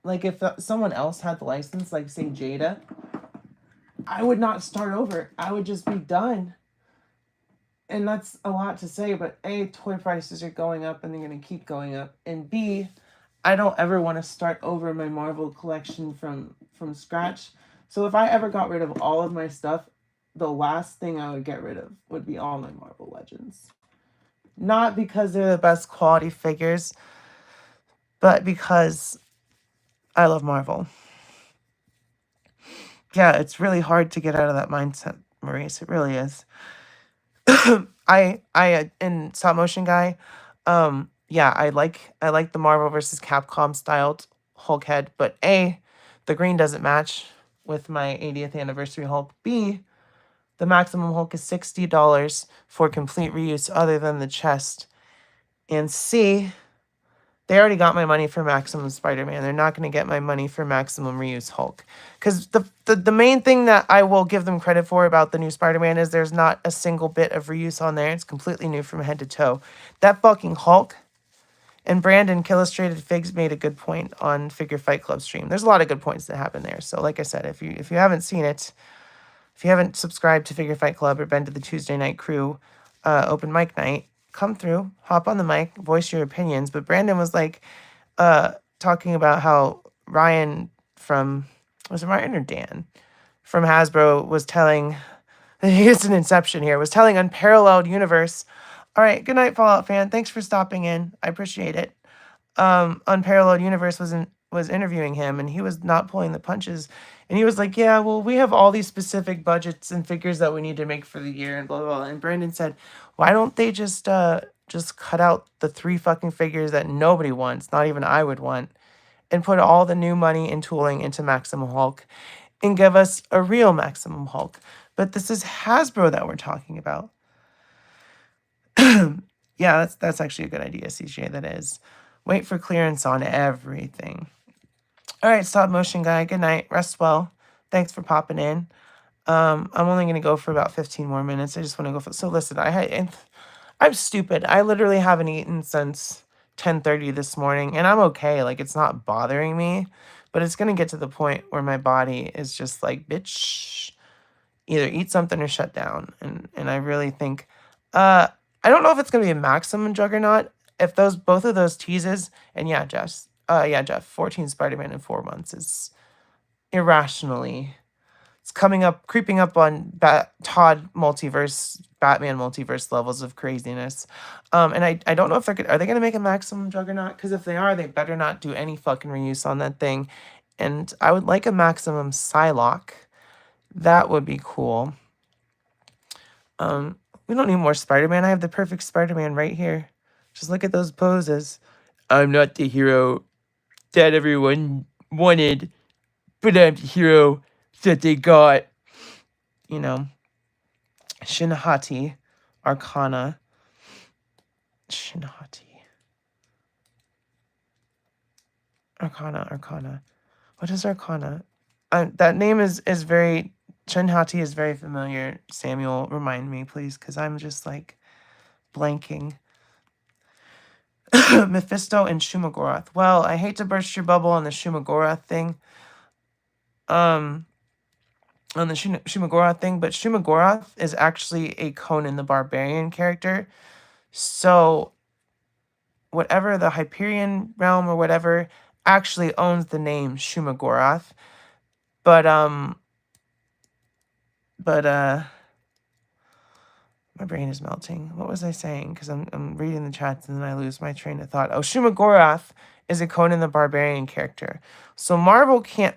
like, if someone else had the license, like, say, Jada, I would not start over. I would just be done. And that's a lot to say, but A, toy prices are going up and they're going to keep going up. And B, I don't ever want to start over my Marvel collection from scratch. So if I ever got rid of all of my stuff, the last thing I would get rid of would be all my Marvel Legends. Not because they're the best quality figures, but because I love Marvel. Yeah, it's really hard to get out of that mindset, Maurice. It really is. I in stop motion guy, yeah, I like the Marvel versus Capcom styled Hulk head, but A, the green doesn't match with my 80th anniversary Hulk. B, the maximum Hulk is $60 for complete reuse other than the chest. And C, they already got my money for Maximum Spider-Man. They're not going to get my money for Maximum Reuse Hulk. Because the main thing that I will give them credit for about the new Spider-Man is there's not a single bit of reuse on there. It's completely new from head to toe. That fucking Hulk, and Brandon Illustrated Figs made a good point on Figure Fight Club stream. There's a lot of good points that happen there. So like I said, if you haven't seen it, if you haven't subscribed to Figure Fight Club or been to the Tuesday Night Crew open mic night, come through, hop on the mic, voice your opinions. But Brandon was like, talking about how Ryan from, was it Ryan or Dan from Hasbro was telling, here's an inception here, was telling Unparalleled Universe. All right, good night, Fallout fan. Thanks for stopping in. I appreciate it. Unparalleled Universe was interviewing him, and he was not pulling the punches. And he was like, yeah, well, we have all these specific budgets and figures that we need to make for the year and blah, blah, blah. And Brandon said, why don't they just cut out the 3 fucking figures that nobody wants, not even I would want, and put all the new money and tooling into Maximum Hulk and give us a real Maximum Hulk? But this is Hasbro that we're talking about. Yeah, that's actually a good idea, CJ, that is. Wait for clearance on everything. All right, stop motion guy. Good night. Rest well. Thanks for popping in. I'm only going to go for about 15 more minutes. I just want to go for... So listen, I'm stupid. I literally haven't eaten since 10:30 this morning, and I'm okay. Like, it's not bothering me, but it's going to get to the point where my body is just like, bitch, either eat something or shut down. And I really think... I don't know if it's going to be a Maximum Juggernaut. If both of those teases... And yeah, Jeff, 14 Spider-Man in 4 months is irrationally... It's creeping up on Batman multiverse levels of craziness. And I don't know if are they going to make a Maximum Juggernaut? Because if they are, they better not do any fucking reuse on that thing. And I would like a Maximum Psylocke. That would be cool. We don't need more Spider-Man. I have the perfect Spider-Man right here. Just look at those poses. I'm not the hero that everyone wanted, but I'm the hero that they got. You know, Shinhati, Arcana. Arcana. What is Arcana? That name is very... Shinhati is very familiar. Samuel, remind me, please, because I'm just, like, blanking. Mephisto and Shumagorath. Well, I hate to burst your bubble on the Shumagorath thing, on the Shumagorath thing, but Shumagorath is actually a Conan the Barbarian character. So whatever the Hyperion realm or whatever actually owns the name Shumagorath. But my brain is melting. What was I saying? Because I'm reading the chats and then I lose my train of thought. Oh, Shumagorath is a Conan the Barbarian character. So Marvel can't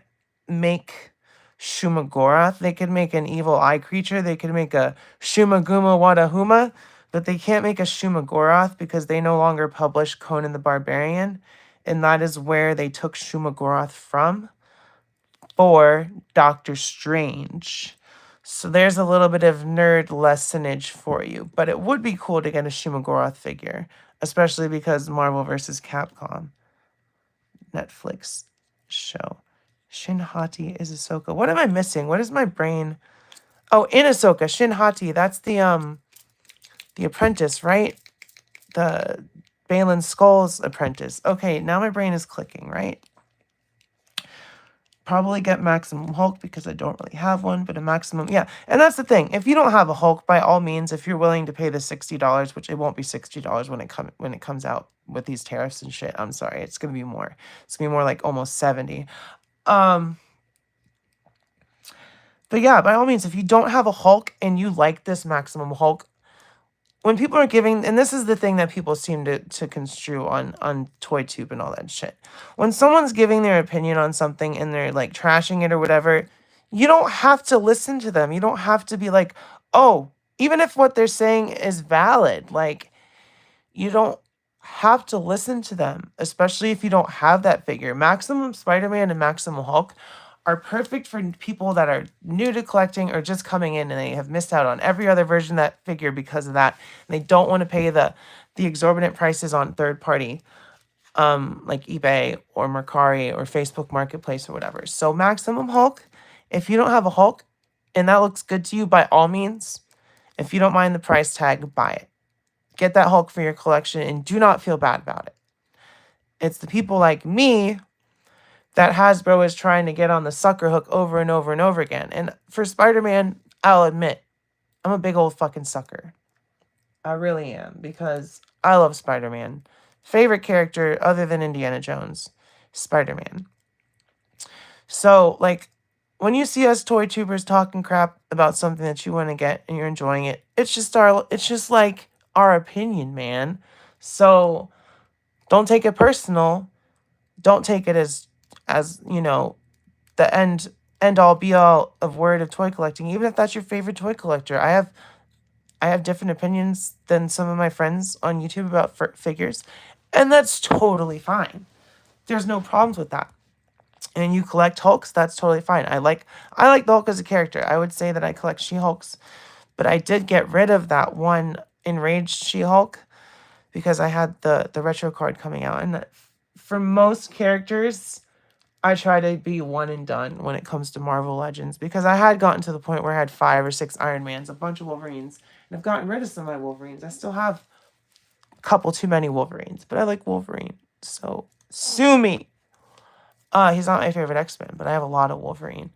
make Shumagorath. They could make an evil eye creature. They could make a Shumaguma Wadahuma, but they can't make a Shumagorath because they no longer publish Conan the Barbarian. And that is where they took Shumagorath from for Doctor Strange. So there's a little bit of nerd lessonage for you. But it would be cool to get a Shumagorath figure, especially because Marvel vs. Capcom Netflix show. Shin Hati is Ahsoka. What am I missing? What is my brain? Oh, in Ahsoka, Shin Hati. That's the apprentice, right? The Balin Skull's apprentice. Okay, now my brain is clicking, right? Probably get Maximum Hulk because I don't really have one, but a maximum, yeah. And that's the thing. If you don't have a Hulk, by all means, if you're willing to pay the $60, which it won't be $60 when it comes out with these tariffs and shit. I'm sorry, it's gonna be more. It's gonna be more like almost 70. But yeah, by all means, if you don't have a Hulk and you like this Maximum Hulk, when people are giving, and this is the thing that people seem to construe on ToyTube and all that shit. When someone's giving their opinion on something and they're like trashing it or whatever, you don't have to listen to them. You don't have to be like, oh, even if what they're saying is valid, like, you don't have to listen to them, especially if you don't have that figure. Maximum Spider-Man and Maximum Hulk are perfect for people that are new to collecting or just coming in and they have missed out on every other version of that figure because of that. And they don't want to pay the exorbitant prices on third party, like eBay or Mercari or Facebook Marketplace or whatever. So Maximum Hulk, if you don't have a Hulk and that looks good to you, by all means, if you don't mind the price tag, buy it. Get that Hulk for your collection and do not feel bad about it. It's the people like me that Hasbro is trying to get on the sucker hook over and over and over again. And for Spider-Man, I'll admit, I'm a big old fucking sucker. I really am, because I love Spider-Man. Favorite character other than Indiana Jones, Spider-Man. So, like, when you see us toy tubers talking crap about something that you want to get and you're enjoying it, it's just like our opinion, man. So don't take it personal. Don't take it as you know, the end all be all of word of toy collecting. Even if that's your favorite toy collector, I have different opinions than some of my friends on YouTube about figures, and that's totally fine. There's no problems with that. And you collect Hulks, that's totally fine. I like the Hulk as a character. I would say that I collect She-Hulks, but I did get rid of that one Enraged She-Hulk because I had the retro card coming out. And for most characters, I try to be one and done when it comes to Marvel Legends, because I had gotten to the point where I had 5 or 6 Iron Mans, a bunch of Wolverines, and I've gotten rid of some of my Wolverines. I still have a couple too many Wolverines, but I like Wolverine, so sue me. He's not my favorite X-Men, but I have a lot of Wolverine.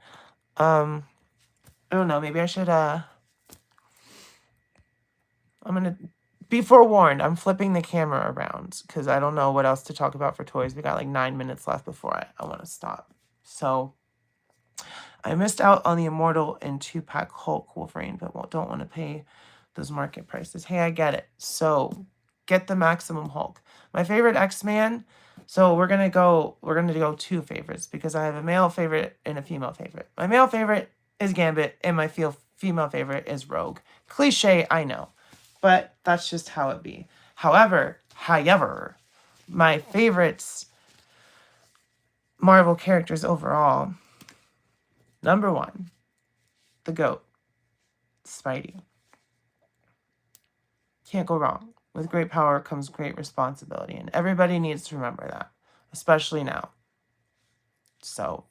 I don't know, maybe I should, I'm gonna be forewarned, I'm flipping the camera around, because I don't know what else to talk about for toys. We got like 9 minutes left before I want to stop. So, I missed out on the Immortal and 2-pack Hulk Wolverine, but don't want to pay those market prices. Hey, I get it. So, get the Maximum Hulk. My favorite X-Man, so we're gonna go 2 favorites, because I have a male favorite and a female favorite. My male favorite is Gambit, and my female favorite is Rogue. Cliche, I know, but that's just how it be. However, my favorites Marvel characters overall, number 1, the GOAT, Spidey. Can't go wrong. With great power comes great responsibility, and everybody needs to remember that, especially now. So,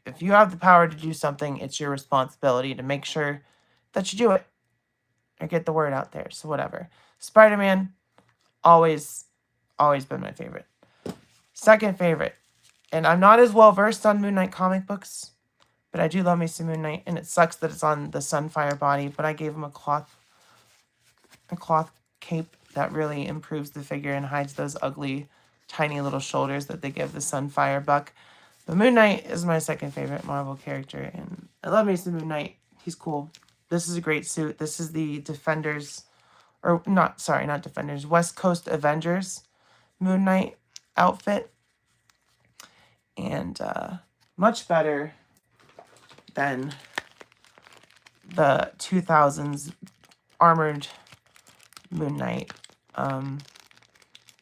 if you have the power to do something, it's your responsibility to make sure that you do it or get the word out there. So whatever. Spider-Man, always been my favorite. Second favorite, and I'm not as well versed on Moon Knight comic books, But I do love me some Moon Knight, and it sucks that it's on the Sunfire body, but I gave him a cloth cape that really improves the figure and hides those ugly, tiny little shoulders that they give the Sunfire buck. But Moon Knight is my second favorite Marvel character, and I love me some Moon Knight. He's cool. This is a great suit. This is the Defenders, or not Defenders, West Coast Avengers Moon Knight outfit. And much better than the 2000s armored Moon Knight.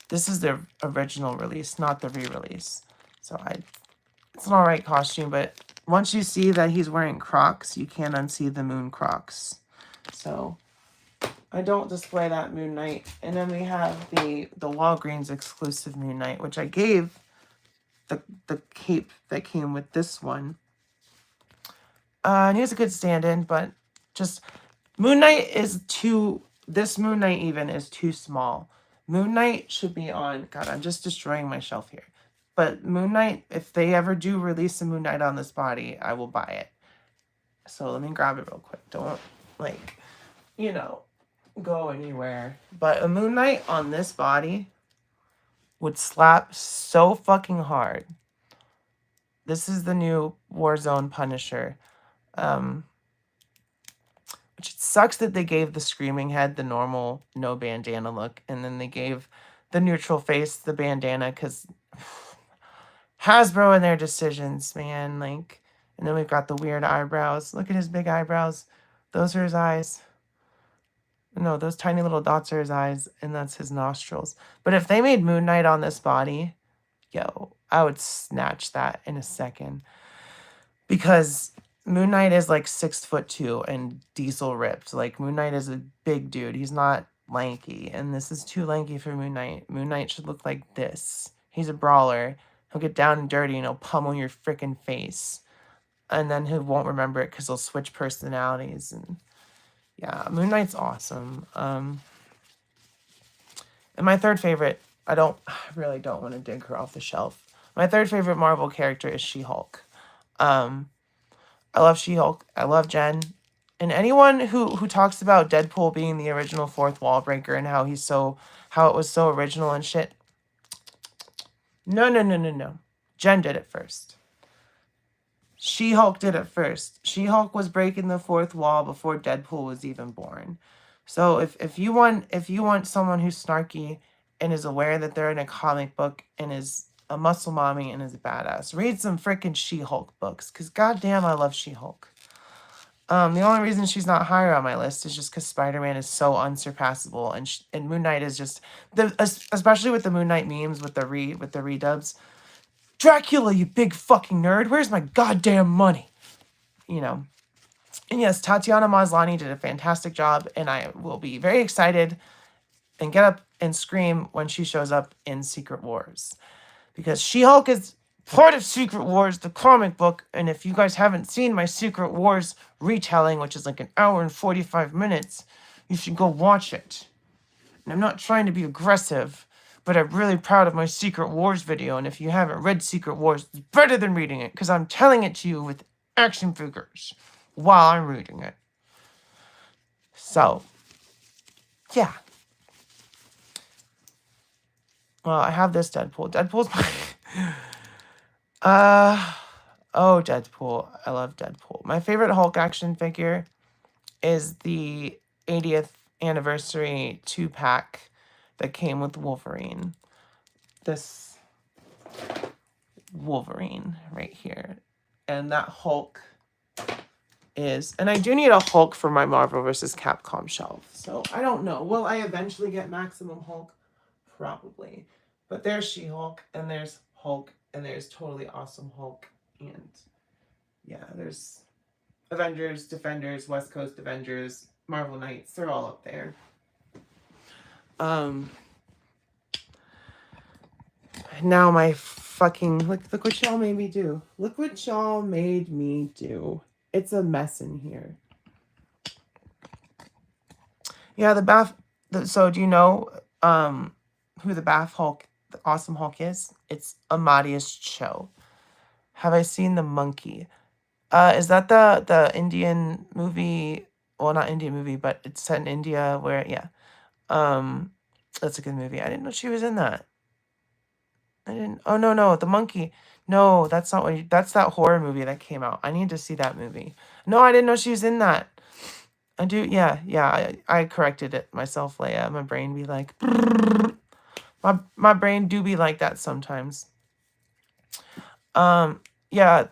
This is the original release, not the re-release. So it's an alright costume, but once you see that he's wearing Crocs, you can't unsee the Moon Crocs. So I don't display that Moon Knight. And then we have the Walgreens exclusive Moon Knight, which I gave the cape that came with this one. And he was a good stand-in, but just Moon Knight is too... This Moon Knight even is too small. Moon Knight should be on... God, I'm just destroying my shelf here. But Moon Knight, if they ever do release a Moon Knight on this body, I will buy it. So let me grab it real quick. Don't, like, you know, go anywhere. But a Moon Knight on this body would slap so fucking hard. This is the new Warzone Punisher. Which it sucks that they gave the Screaming Head the normal no bandana look, and then they gave the neutral face the bandana, because Hasbro and their decisions, man. Like, and then we've got the weird eyebrows. Look at his big eyebrows. Those are his eyes. No, those tiny little dots are his eyes, and that's his nostrils. But if they made Moon Knight on this body, yo, I would snatch that in a second. Because Moon Knight is like 6'2" and diesel ripped. Like, Moon Knight is a big dude. He's not lanky, and this is too lanky for Moon Knight. Moon Knight should look like this. He's a brawler. He'll get down and dirty and he'll pummel your freaking face. And then he won't remember it because he'll switch personalities. And yeah, Moon Knight's awesome. And my third favorite, I really don't want to dig her off the shelf. My third favorite Marvel character is She-Hulk. I love She-Hulk. I love Jen. And anyone who talks about Deadpool being the original fourth wall breaker and how it was so original and shit. No. Jen did it first. She-Hulk did it first. She-Hulk was breaking the fourth wall before Deadpool was even born. So if you want someone who's snarky and is aware that they're in a comic book and is a muscle mommy and is a badass, read some freaking She-Hulk books, because goddamn, I love She-Hulk. The only reason she's not higher on my list is just because Spider-Man is so unsurpassable, and Moon Knight is just especially with the Moon Knight memes with the redubs. Dracula, you big fucking nerd! Where's my goddamn money? You know. And yes, Tatiana Maslany did a fantastic job, and I will be very excited and get up and scream when she shows up in Secret Wars, because She-Hulk is part of Secret Wars, the comic book, and if you guys haven't seen my Secret Wars retelling, which is like 1 hour and 45 minutes, you should go watch it. And I'm not trying to be aggressive, but I'm really proud of my Secret Wars video, and if you haven't read Secret Wars, it's better than reading it, because I'm telling it to you with action figures while I'm reading it. So, yeah. Well, I have this Deadpool. Deadpool's my... Oh, Deadpool. I love Deadpool. My favorite Hulk action figure is the 80th anniversary 2-pack that came with Wolverine. This Wolverine right here. And that Hulk is... And I do need a Hulk for my Marvel vs. Capcom shelf. So, I don't know. Will I eventually get Maximum Hulk? Probably. But there's She-Hulk, and there's Hulk, and there's Totally Awesome Hulk, and yeah, there's Avengers, Defenders, West Coast Avengers, Marvel Knights, they're all up there. Now my fucking, look what y'all made me do. Look what y'all made me do. It's a mess in here. Yeah, so do you know who the Bath Hulk, the Awesome Hulk is? It's Amadeus Cho. Have I seen the monkey? Is that the Indian movie? Well, not Indian movie, but it's set in India where, yeah. Um, that's a good movie. I didn't know she was in that. I didn't. Oh no, no, the monkey. No, that's not what. That's that horror movie that came out. I need to see that movie. No, I didn't know she was in that. I do. Yeah, yeah. I corrected it myself, Leia. My brain be like, my brain do be like that sometimes. Yeah.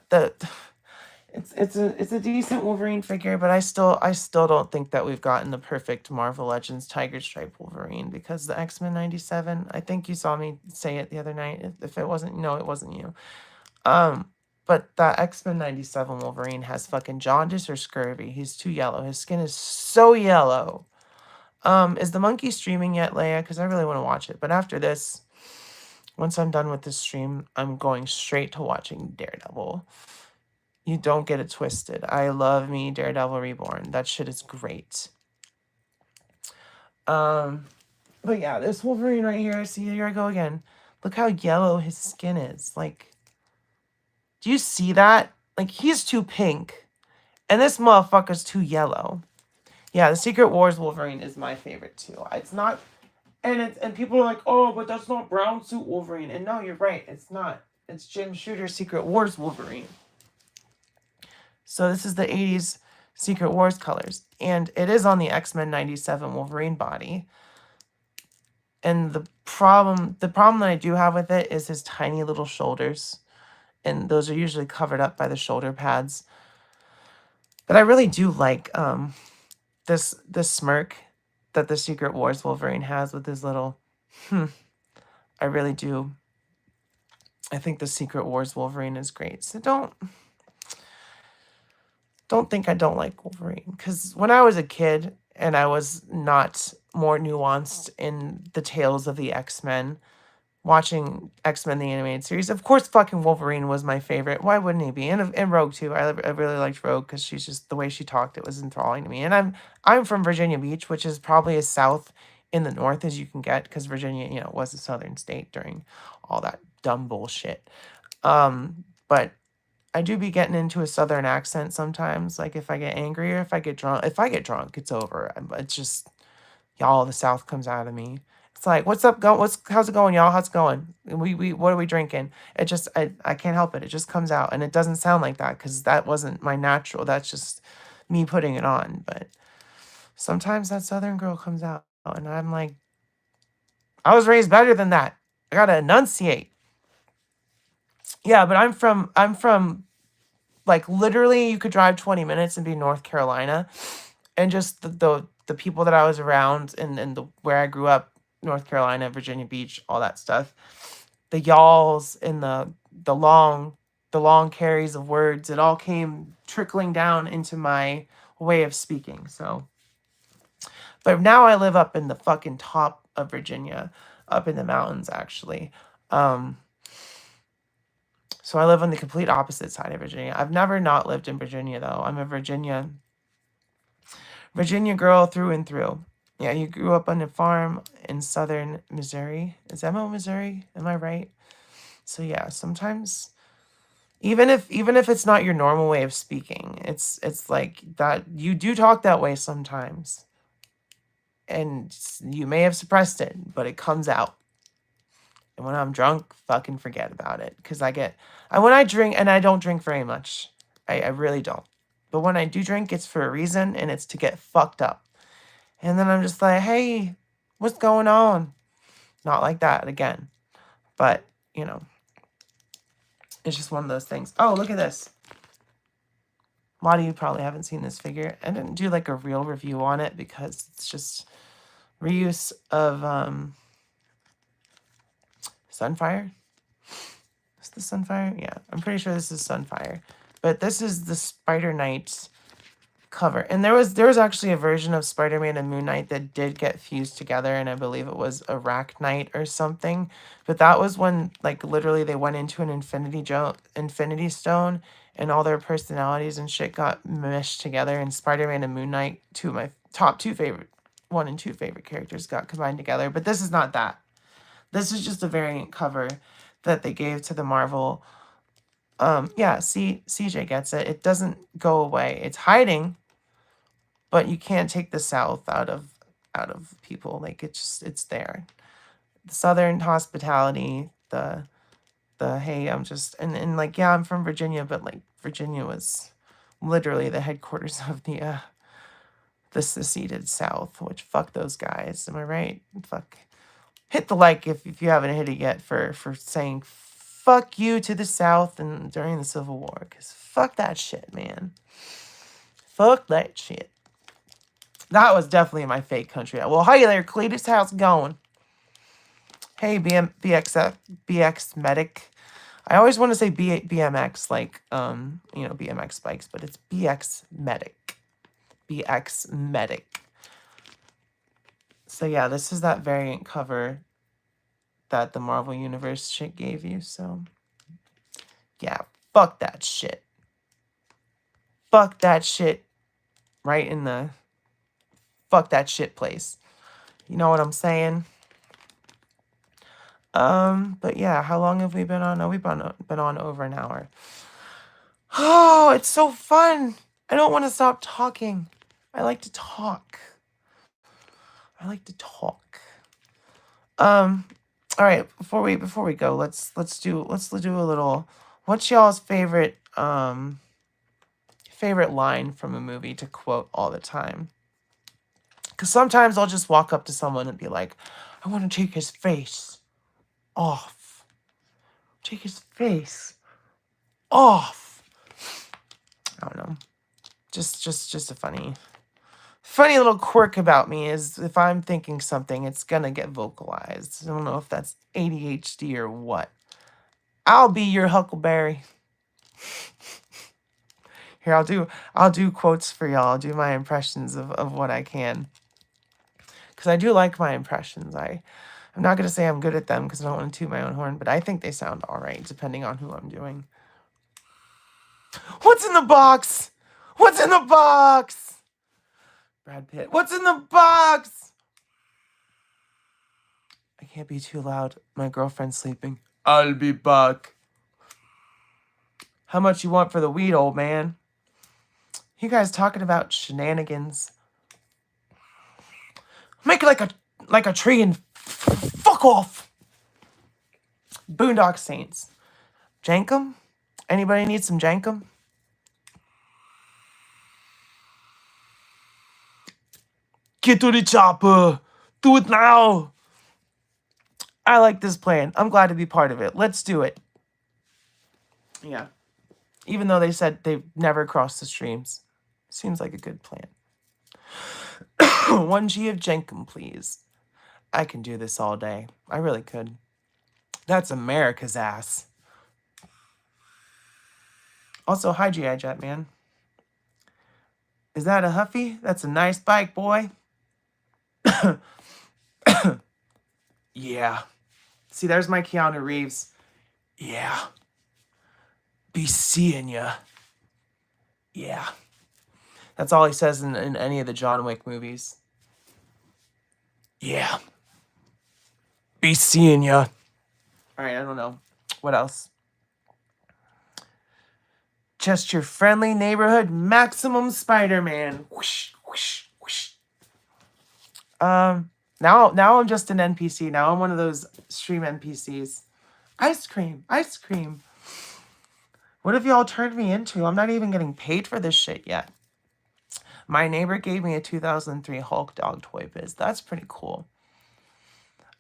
It's a decent Wolverine figure, but I still don't think that we've gotten the perfect Marvel Legends Tiger Stripe Wolverine, because the X-Men 97, I think you saw me say it the other night. If it wasn't, no, it wasn't you. But that X-Men 97 Wolverine has fucking jaundice or scurvy. He's too yellow. His skin is so yellow. Is the monkey streaming yet, Leia? Because I really want to watch it. But after this, once I'm done with this stream, I'm going straight to watching Daredevil. You don't get it twisted. I love me Daredevil Reborn. That shit is great. But yeah, this Wolverine right here. See, here I go again. Look how yellow his skin is. Like, do you see that? Like, he's too pink. And this motherfucker's too yellow. Yeah, the Secret Wars Wolverine is my favorite too. It's not, and people are like, oh, but that's not brown suit Wolverine. And no, you're right, it's not. It's Jim Shooter's Secret Wars Wolverine. So this is the 80s Secret Wars colors. And it is on the X-Men 97 Wolverine body. And the problem that I do have with it is his tiny little shoulders. And those are usually covered up by the shoulder pads. But I really do like this smirk that the Secret Wars Wolverine has with his little I really do. I think the Secret Wars Wolverine is great. So don't think I don't like Wolverine, because when I was a kid and I was not more nuanced in the tales of the X-Men, watching X-Men the animated series, of course fucking Wolverine was my favorite. Why wouldn't he be? And Rogue too. I really liked Rogue because she's just, the way she talked, it was enthralling to me. And I'm from Virginia Beach, which is probably as south in the north as you can get, because Virginia, was a southern state during all that dumb bullshit. But I do be getting into a southern accent sometimes, like if I get angry or if I get drunk. If I get drunk, it's over. It's just, y'all, the South comes out of me. It's like, what's up, how's it going, y'all? How's it going? What are we drinking? It just, I can't help it. It just comes out, and it doesn't sound like that because that wasn't my natural. That's just me putting it on. But sometimes that Southern girl comes out, and I'm like, I was raised better than that. I gotta enunciate. Yeah, but I'm from like literally you could drive 20 minutes and be North Carolina, and just the people that I was around and the where I grew up, North Carolina, Virginia Beach, all that stuff, the y'alls and the long carries of words, it all came trickling down into my way of speaking. So, but now I live up in the fucking top of Virginia, up in the mountains actually. So I live on the complete opposite side of Virginia. I've never not lived in Virginia though. I'm a Virginia girl through and through. Yeah, you grew up on a farm in southern Missouri. Is Emma, Missouri? Am I right? So yeah, sometimes even if it's not your normal way of speaking, it's like that you do talk that way sometimes. And you may have suppressed it, but it comes out. And when I'm drunk, fucking forget about it. Because when I drink, and I don't drink very much. I really don't. But when I do drink, it's for a reason, and it's to get fucked up. And then I'm just like, hey, what's going on? Not like that again. But, it's just one of those things. Oh, look at this. A lot of you probably haven't seen this figure. I didn't do like a real review on it because it's just reuse of Sunfire. Is this Sunfire? Yeah, I'm pretty sure this is Sunfire. But this is the Spider Knight cover. And there was actually a version of Spider-Man and Moon Knight that did get fused together, and I believe it was Arachnite or something. But that was when, like, literally they went into an Infinity Stone, and all their personalities and shit got meshed together, and Spider-Man and Moon Knight, two of my top one and two favorite characters, got combined together. But this is not that. This is just a variant cover that they gave to the Marvel Yeah, CJ gets it. It doesn't go away. It's hiding, but you can't take the South out of people. Like it's there. The Southern hospitality, the hey, I'm just and like yeah, I'm from Virginia, but like Virginia was literally the headquarters of the seceded South, which fuck those guys. Am I right? Fuck. Hit the like if you haven't hit it yet for saying fuck you to the South and during the Civil War, because fuck that shit, man. Fuck that shit. That was definitely my fake country. Well, hey there, Cletus. How's it going? Hey, BX Medic. I always want to say BMX, like, BMX bikes, but it's BX Medic. BX Medic. So yeah, this is that variant cover that the Marvel Universe shit gave you, so yeah, fuck that shit. Fuck that shit right in the fuck that shit place. You know what I'm saying? But yeah, how long have we been on? Oh, we've been on over an hour. Oh, it's so fun. I don't want to stop talking. I like to talk. All right, before we go, let's do a little, what's y'all's favorite line from a movie to quote all the time? Because sometimes I'll just walk up to someone and be like, I want to take his face off. Take his face off. I don't know. Just a funny little quirk about me is if I'm thinking something, it's gonna get vocalized. I don't know if that's ADHD or what. I'll be your Huckleberry. Here, I'll do quotes for y'all. I'll do my impressions of what I can. Because I do like my impressions. I'm not going to say I'm good at them because I don't want to toot my own horn, but I think they sound all right, depending on who I'm doing. What's in the box? What's in the box? Brad Pitt. What's in the box? I can't be too loud. My girlfriend's sleeping. I'll be back. How much you want for the weed, old man? You guys talking about shenanigans? Make it like a tree and fuck off. Boondock Saints. Jankum? Anybody need some Jankum? Get to the chopper. Do it now. I like this plan. I'm glad to be part of it. Let's do it. Yeah. Even though they said they've never crossed the streams. Seems like a good plan. 1G of Jenkum, please. I can do this all day. I really could. That's America's ass. Also, hi, G.I. Jet, man. Is that a Huffy? That's a nice bike, boy. Yeah. See, there's my Keanu Reeves. Yeah. Be seeing ya. Yeah. That's all he says in any of the John Wick movies. Yeah. Be seeing ya. Alright, I don't know. What else? Just your friendly neighborhood maximum Spider-Man. Whoosh, whoosh, whoosh. Now I'm just an NPC. Now I'm one of those stream NPCs. Ice cream. Ice cream. What have y'all turned me into? I'm not even getting paid for this shit yet. My neighbor gave me a 2003 Hulk dog toy biz. That's pretty cool.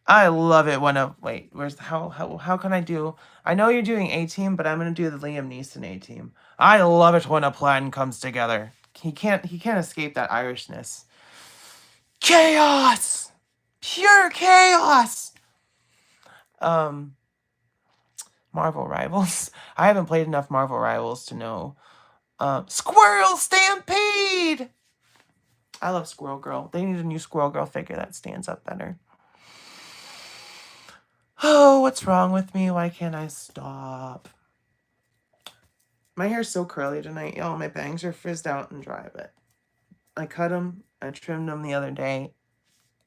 I love it when wait, how can I do? I know you're doing A-Team, but I'm gonna do the Liam Neeson A-Team. I love it when a plan comes together. He can't escape that Irishness. Chaos! Pure chaos! Marvel Rivals. I haven't played enough Marvel Rivals to know. Squirrel Stampede! I love Squirrel Girl. They need a new Squirrel Girl figure that stands up better. Oh, what's wrong with me? Why can't I stop? My hair's so curly tonight, y'all. My bangs are frizzed out and dry, but I cut them. I trimmed them the other day.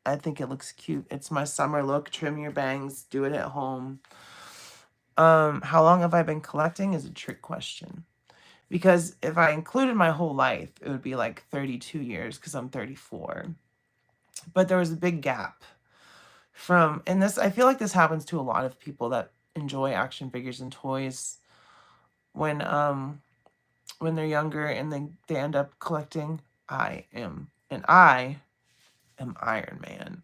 I think it looks cute. It's my summer look. Trim your bangs. Do it at home. How long have I been collecting is a trick question. Because if I included my whole life, it would be like 32 years because I'm 34. But there was a big gap from, and this, I feel like this happens to a lot of people that enjoy action figures and toys when they're younger and they end up collecting. I am Iron Man.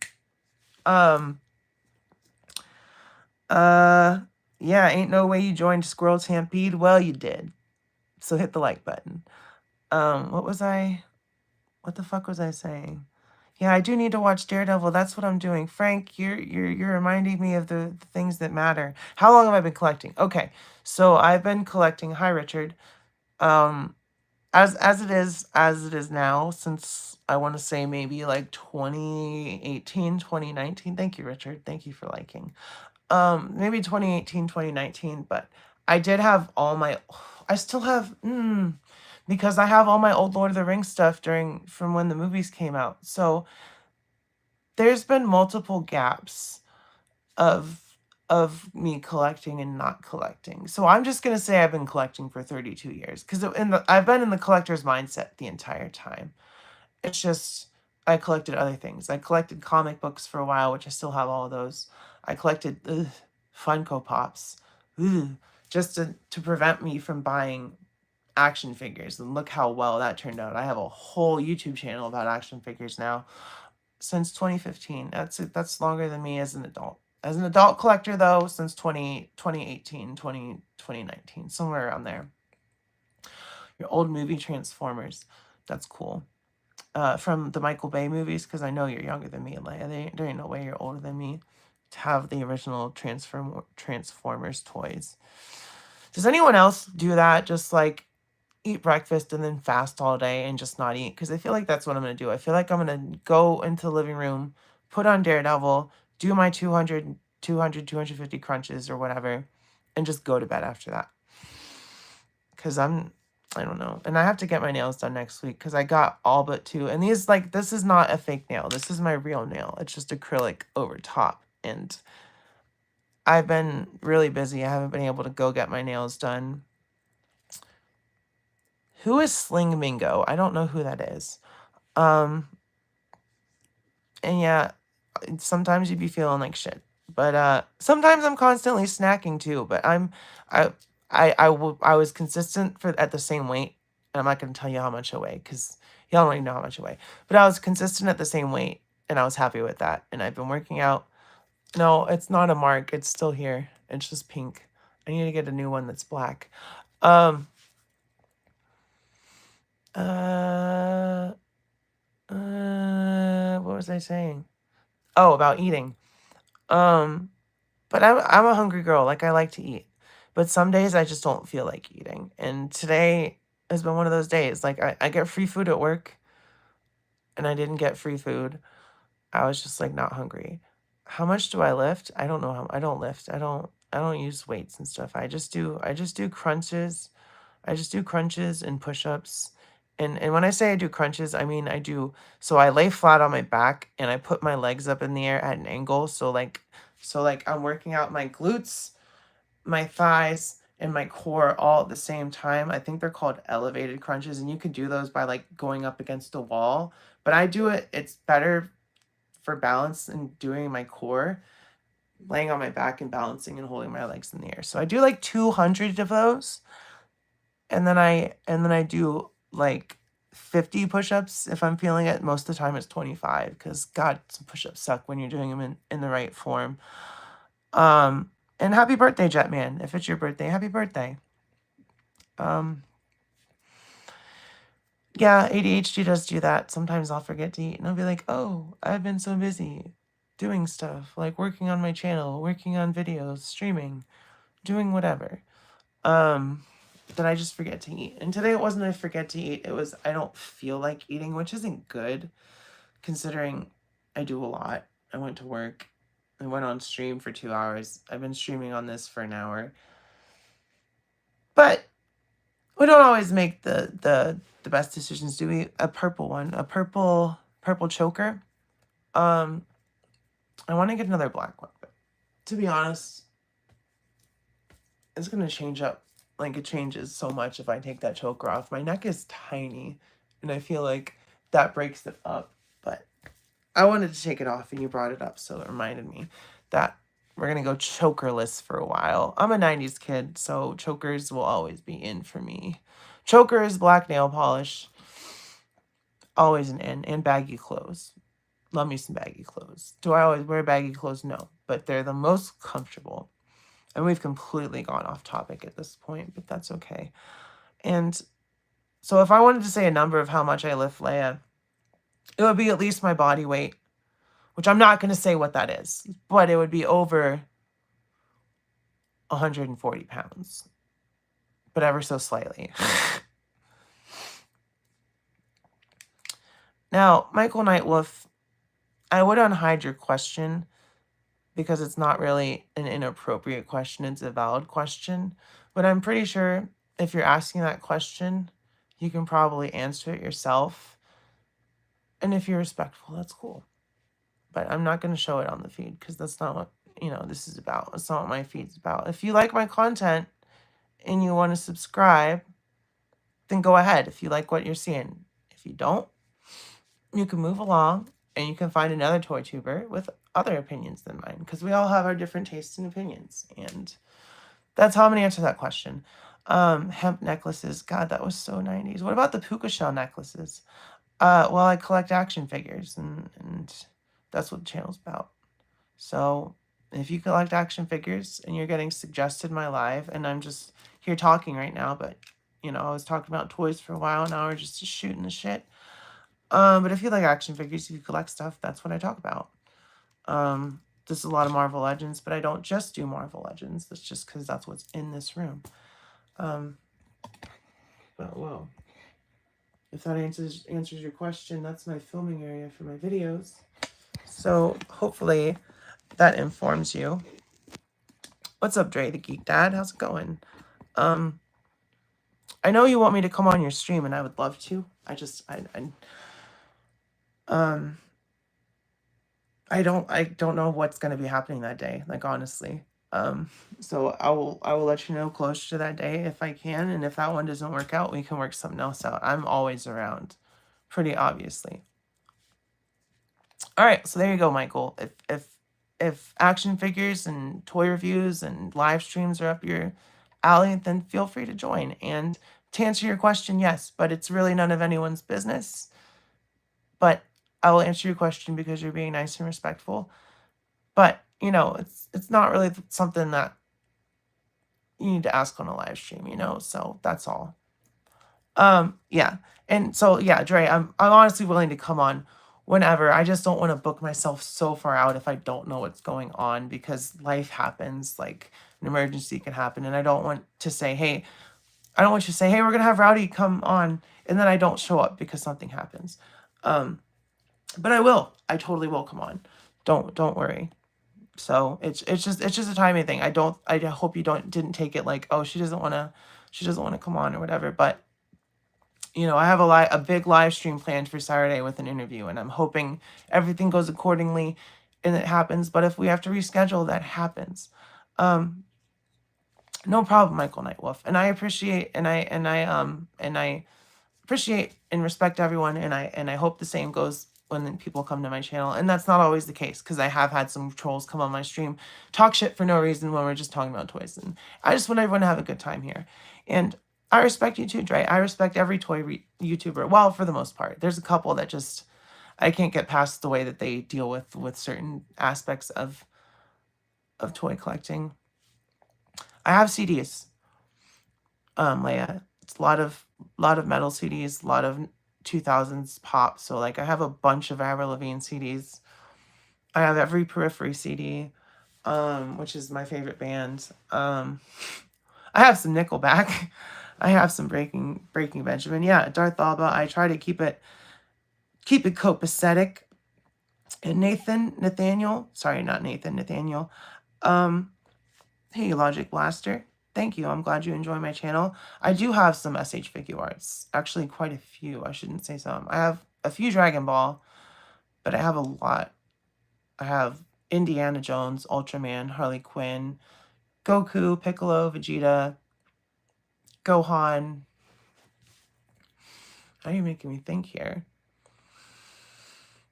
Uh yeah, ain't no way you joined Squirrel Stampede. Well, you did. So hit the like button. What the fuck was I saying? Yeah, I do need to watch Daredevil. That's what I'm doing. Frank, you're reminding me of the things that matter. How long have I been collecting? Okay. So I've been collecting, hi Richard. Um as it is now, since I want to say maybe like 2018, 2019. Thank you, Richard. Thank you for liking. Maybe 2018, 2019, but I did have all my, I still have, because I have all my old Lord of the Rings stuff from when the movies came out. So there's been multiple gaps of me collecting and not collecting. So I'm just gonna say I've been collecting for 32 years because I've been in the collector's mindset the entire time. It's just I collected other things. I collected comic books for a while, which I still have all of those. I collected Funko Pops, just to prevent me from buying action figures. And look how well that turned out. I have a whole YouTube channel about action figures now since 2015. That's longer than me as an adult. As an adult collector, though, since 2018, 2019, somewhere around there. Your old movie Transformers. That's cool. From the Michael Bay movies, because I know you're younger than me. Like, there ain't no way you're older than me to have the original Transformers toys. Does anyone else do that? Just like eat breakfast and then fast all day and just not eat? Because I feel like that's what I'm going to do. I feel like I'm going to go into the living room, put on Daredevil, do my 250 crunches or whatever, and just go to bed after that. Because I don't know. And I have to get my nails done next week because I got all but two. And these, like, this is not a fake nail. This is my real nail. It's just acrylic over top. And I've been really busy. I haven't been able to go get my nails done. Who is Sling Mingo? I don't know who that is. And yeah, sometimes you'd be feeling like shit. But sometimes I'm constantly snacking too. But I was consistent at the same weight. And I'm not going to tell you how much I weigh because y'all don't even know how much I weigh. But I was consistent at the same weight, and I was happy with that. And I've been working out. No, it's not a mark. It's still here. It's just pink. I need to get a new one that's black. Um. What was I saying? Oh, about eating. But I'm a hungry girl. Like, I like to eat. But some days I just don't feel like eating. And today has been one of those days. Like, I get free food at work, and I didn't get free food. I was just, like, not hungry. How much do I lift? I don't know how I don't lift. I don't use weights and stuff. I just do crunches. I just do crunches and push-ups. And when I say I do crunches, I mean so I lay flat on my back and I put my legs up in the air at an angle. So like I'm working out my glutes, my thighs, and my core all at the same time. I think they're called elevated crunches, and you can do those by like going up against a wall. But I do it's better for balance and doing my core, laying on my back and balancing and holding my legs in the air. So I do like 200 of those. And then I do like 50 push-ups if I'm feeling it. Most of the time it's 25 because God, some push-ups suck when you're doing them in the right form. And happy birthday, Jetman. If it's your birthday, happy birthday. Yeah, ADHD does do that. Sometimes I'll forget to eat and I'll be like, oh, I've been so busy doing stuff, like working on my channel, working on videos, streaming, doing whatever. That I just forget to eat. And today it wasn't I forget to eat, it was I don't feel like eating, which isn't good considering I do a lot. I went to work. I went on stream for 2 hours. I've been streaming on this for an hour. But we don't always make the best decisions, do we? A purple one. A purple choker. I want to get another black one, but to be honest, it's going to change up. Like, it changes so much if I take that choker off. My neck is tiny, and I feel like that breaks it up. But I wanted to take it off, and you brought it up, so it reminded me that we're going to go chokerless for a while. I'm a 90s kid, so chokers will always be in for me. Chokers, black nail polish, always an in, and baggy clothes. Love me some baggy clothes. Do I always wear baggy clothes? No, but they're the most comfortable. And we've completely gone off topic at this point, but that's okay. And so if I wanted to say a number of how much I lift Leia, it would be at least my body weight, which I'm not going to say what that is, but it would be over 140 pounds, but ever so slightly. Now, Michael Nightwolf, I would unhide your question because it's not really an inappropriate question. It's a valid question. But I'm pretty sure if you're asking that question, you can probably answer it yourself. And if you're respectful, that's cool. But I'm not going to show it on the feed because that's not what, this is about. It's not what my feed's about. If you like my content and you want to subscribe, then go ahead if you like what you're seeing. If you don't, you can move along and you can find another toy tuber with other opinions than mine, because we all have our different tastes and opinions, and that's how I'm gonna answer that question. Hemp necklaces, God, that was so 90s. What about the puka shell necklaces? Well, I collect action figures, and that's what the channel's about. So if you collect action figures and you're getting suggested my live, and I'm just here talking right now, but I was talking about toys for a while, now we're just shooting the shit. But if you like action figures, if you collect stuff, that's what I talk about. This is a lot of Marvel Legends, but I don't just do Marvel Legends. That's just because that's what's in this room. But whoa. If that answers your question, that's my filming area for my videos. So hopefully that informs you. What's up, Dre the Geek Dad? How's it going? I know you want me to come on your stream, and I would love to. I don't know what's going to be happening that day, like, honestly. So I will let you know closer to that day if I can, and if that one doesn't work out, we can work something else out. I'm always around, pretty obviously. All right, so there you go, Michael. If action figures and toy reviews and live streams are up your alley, then feel free to join. And to answer your question, yes, but it's really none of anyone's business. But I will answer your question because you're being nice and respectful. But, it's not really something that you need to ask on a live stream, so that's all. Yeah. And so, yeah, Dre, I'm honestly willing to come on whenever. I just don't want to book myself so far out if I don't know what's going on, because life happens, like an emergency can happen. And I don't want to say, hey, we're going to have Rowdy come on, and then I don't show up because something happens. But I will. I totally will come on. Don't worry. So it's just a timing thing. I hope you didn't take it like, oh, she doesn't want to come on or whatever. But I have a big live stream planned for Saturday with an interview, and I'm hoping everything goes accordingly and it happens. But if we have to reschedule, that happens. No problem, Michael Nightwolf. And I appreciate and I appreciate and respect everyone, and I hope the same goes when people come to my channel. And that's not always the case, because I have had some trolls come on my stream, talk shit for no reason when we're just talking about toys. And I just want everyone to have a good time here. And I respect you too, Dre. I respect every toy YouTuber. Well, for the most part. There's a couple that just, I can't get past the way that they deal with certain aspects of toy collecting. I have CDs, Leia. It's a lot of metal CDs, a lot of 2000s pop. So, like, I have a bunch of Avril Lavigne CDs. I have every Periphery CD, which is my favorite band. I have some Nickelback. I have some Breaking Benjamin. Yeah, Darth Alba. I try to keep it copacetic. And Nathaniel. Hey, Logic Blaster. Thank you. I'm glad you enjoy my channel. I do have some SH figure arts. Actually, quite a few. I shouldn't say some. I have a few Dragon Ball, but I have a lot. I have Indiana Jones, Ultraman, Harley Quinn, Goku, Piccolo, Vegeta, Gohan. How are you making me think here?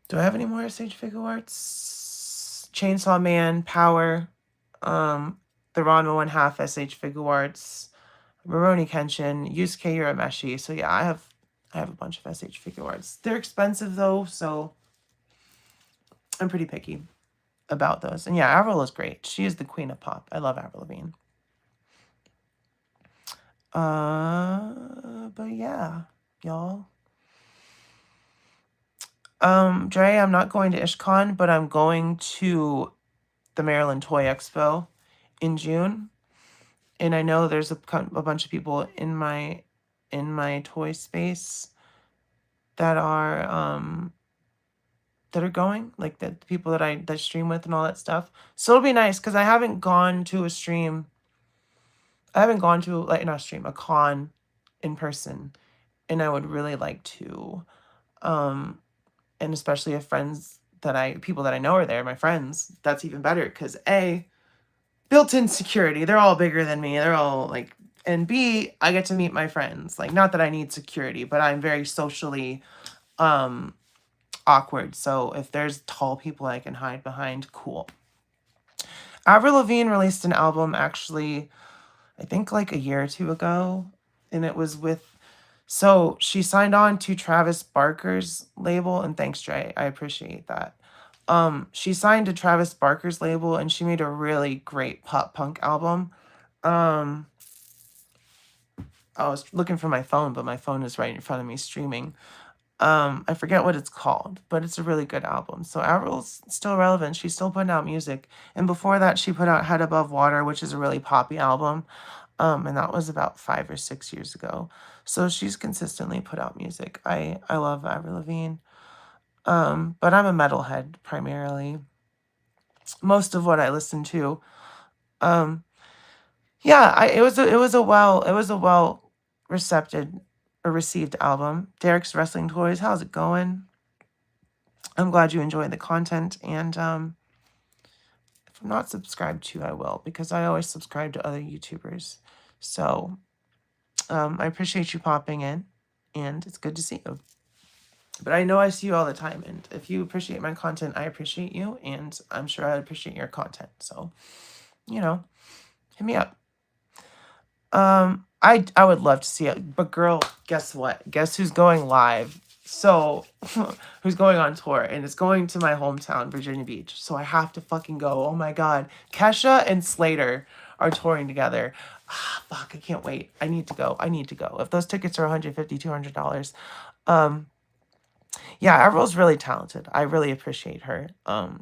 Do I have any more SH figure arts? Chainsaw Man, Power, the Ranma 1/2 SH figure arts, Rurouni Kenshin, Yusuke Urameshi. So yeah, I have a bunch of SH figure arts. They're expensive though, so I'm pretty picky about those. And yeah, Avril is great. She is the queen of pop. I love Avril Lavigne. But yeah, y'all. Dre, I'm not going to IshCon, but I'm going to the Maryland Toy Expo in June. And I know there's a bunch of people in my toy space that are going, like the people that I stream with and all that stuff. So it'll be nice because I haven't gone to a stream. I haven't gone to like not a stream, a con in person, and I would really like to. And especially if people that I know are there, my friends, that's even better because A, built-in security. They're all bigger than me. They're all like, and B, I get to meet my friends. Like, not that I need security, but I'm very socially awkward. So if there's tall people I can hide behind, cool. Avril Lavigne released an album actually, I think like a year or two ago, and it was with, so she signed on to Travis Barker's label, and thanks, Dre, I appreciate that. She signed to Travis Barker's label, and she made a really great pop punk album. I was looking for my phone, but my phone is right in front of me streaming. I forget what it's called, but it's a really good album. So Avril's still relevant. She's still putting out music. And before that, she put out Head Above Water, which is a really poppy album. And that was about 5 or 6 years ago. So she's consistently put out music. I love Avril Lavigne. But I'm a metalhead primarily. Most of what I listen to. Yeah, it was a well received album. Derek's Wrestling Toys, how's it going? I'm glad you enjoyed the content, and if I'm not subscribed to, I will, because I always subscribe to other YouTubers. So I appreciate you popping in, and it's good to see you. But I know I see you all the time, and if you appreciate my content, I appreciate you, and I'm sure I appreciate your content. So, hit me up. I would love to see it, but girl, guess what? Guess who's going live? So, who's going on tour, and it's going to my hometown, Virginia Beach. So I have to fucking go. Oh my god, Kesha and Slater are touring together. Fuck, I can't wait. I need to go. If those tickets are $150, $200, yeah, Avril's really talented. I really appreciate her.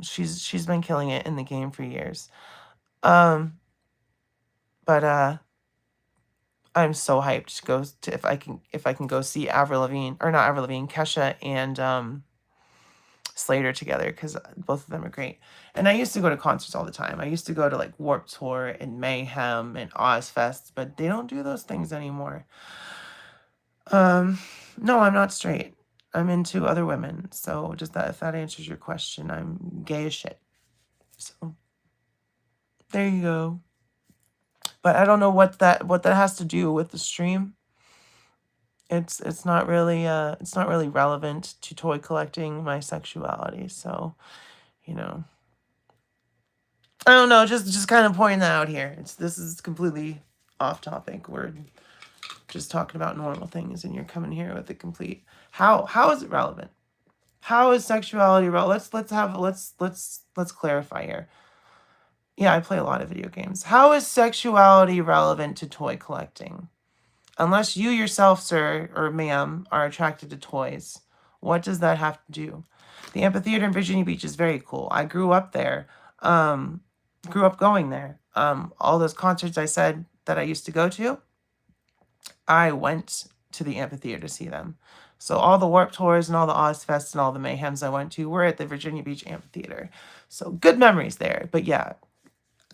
She's been killing it in the game for years. But I'm so hyped to go to if I can go see Avril Lavigne, or not Avril Lavigne, Kesha and Slater together, because both of them are great. And I used to go to concerts all the time. I used to go to like Warped Tour and Mayhem and Ozfest, but they don't do those things anymore. No, I'm not straight. I'm into other women. So just that, if that answers your question, I'm gay as shit. So there you go. But I don't know what that has to do with the stream. It's not really relevant to toy collecting, my sexuality. So, I don't know, just kind of pointing that out here. This is completely off topic. We're just talking about normal things, and you're coming here with a complete how is it relevant? How is sexuality relevant? Let's clarify here. Yeah, I play a lot of video games. How is sexuality relevant to toy collecting? Unless you yourself, sir or ma'am, are attracted to toys, what does that have to do? The amphitheater in Virginia Beach is very cool. I grew up there. Grew up going there. All those concerts I said that I used to go to, I went to the amphitheater to see them. So all the Warped Tours and all the Ozfests and all the Mayhems I went to were at the Virginia Beach amphitheater. So good memories there. But yeah,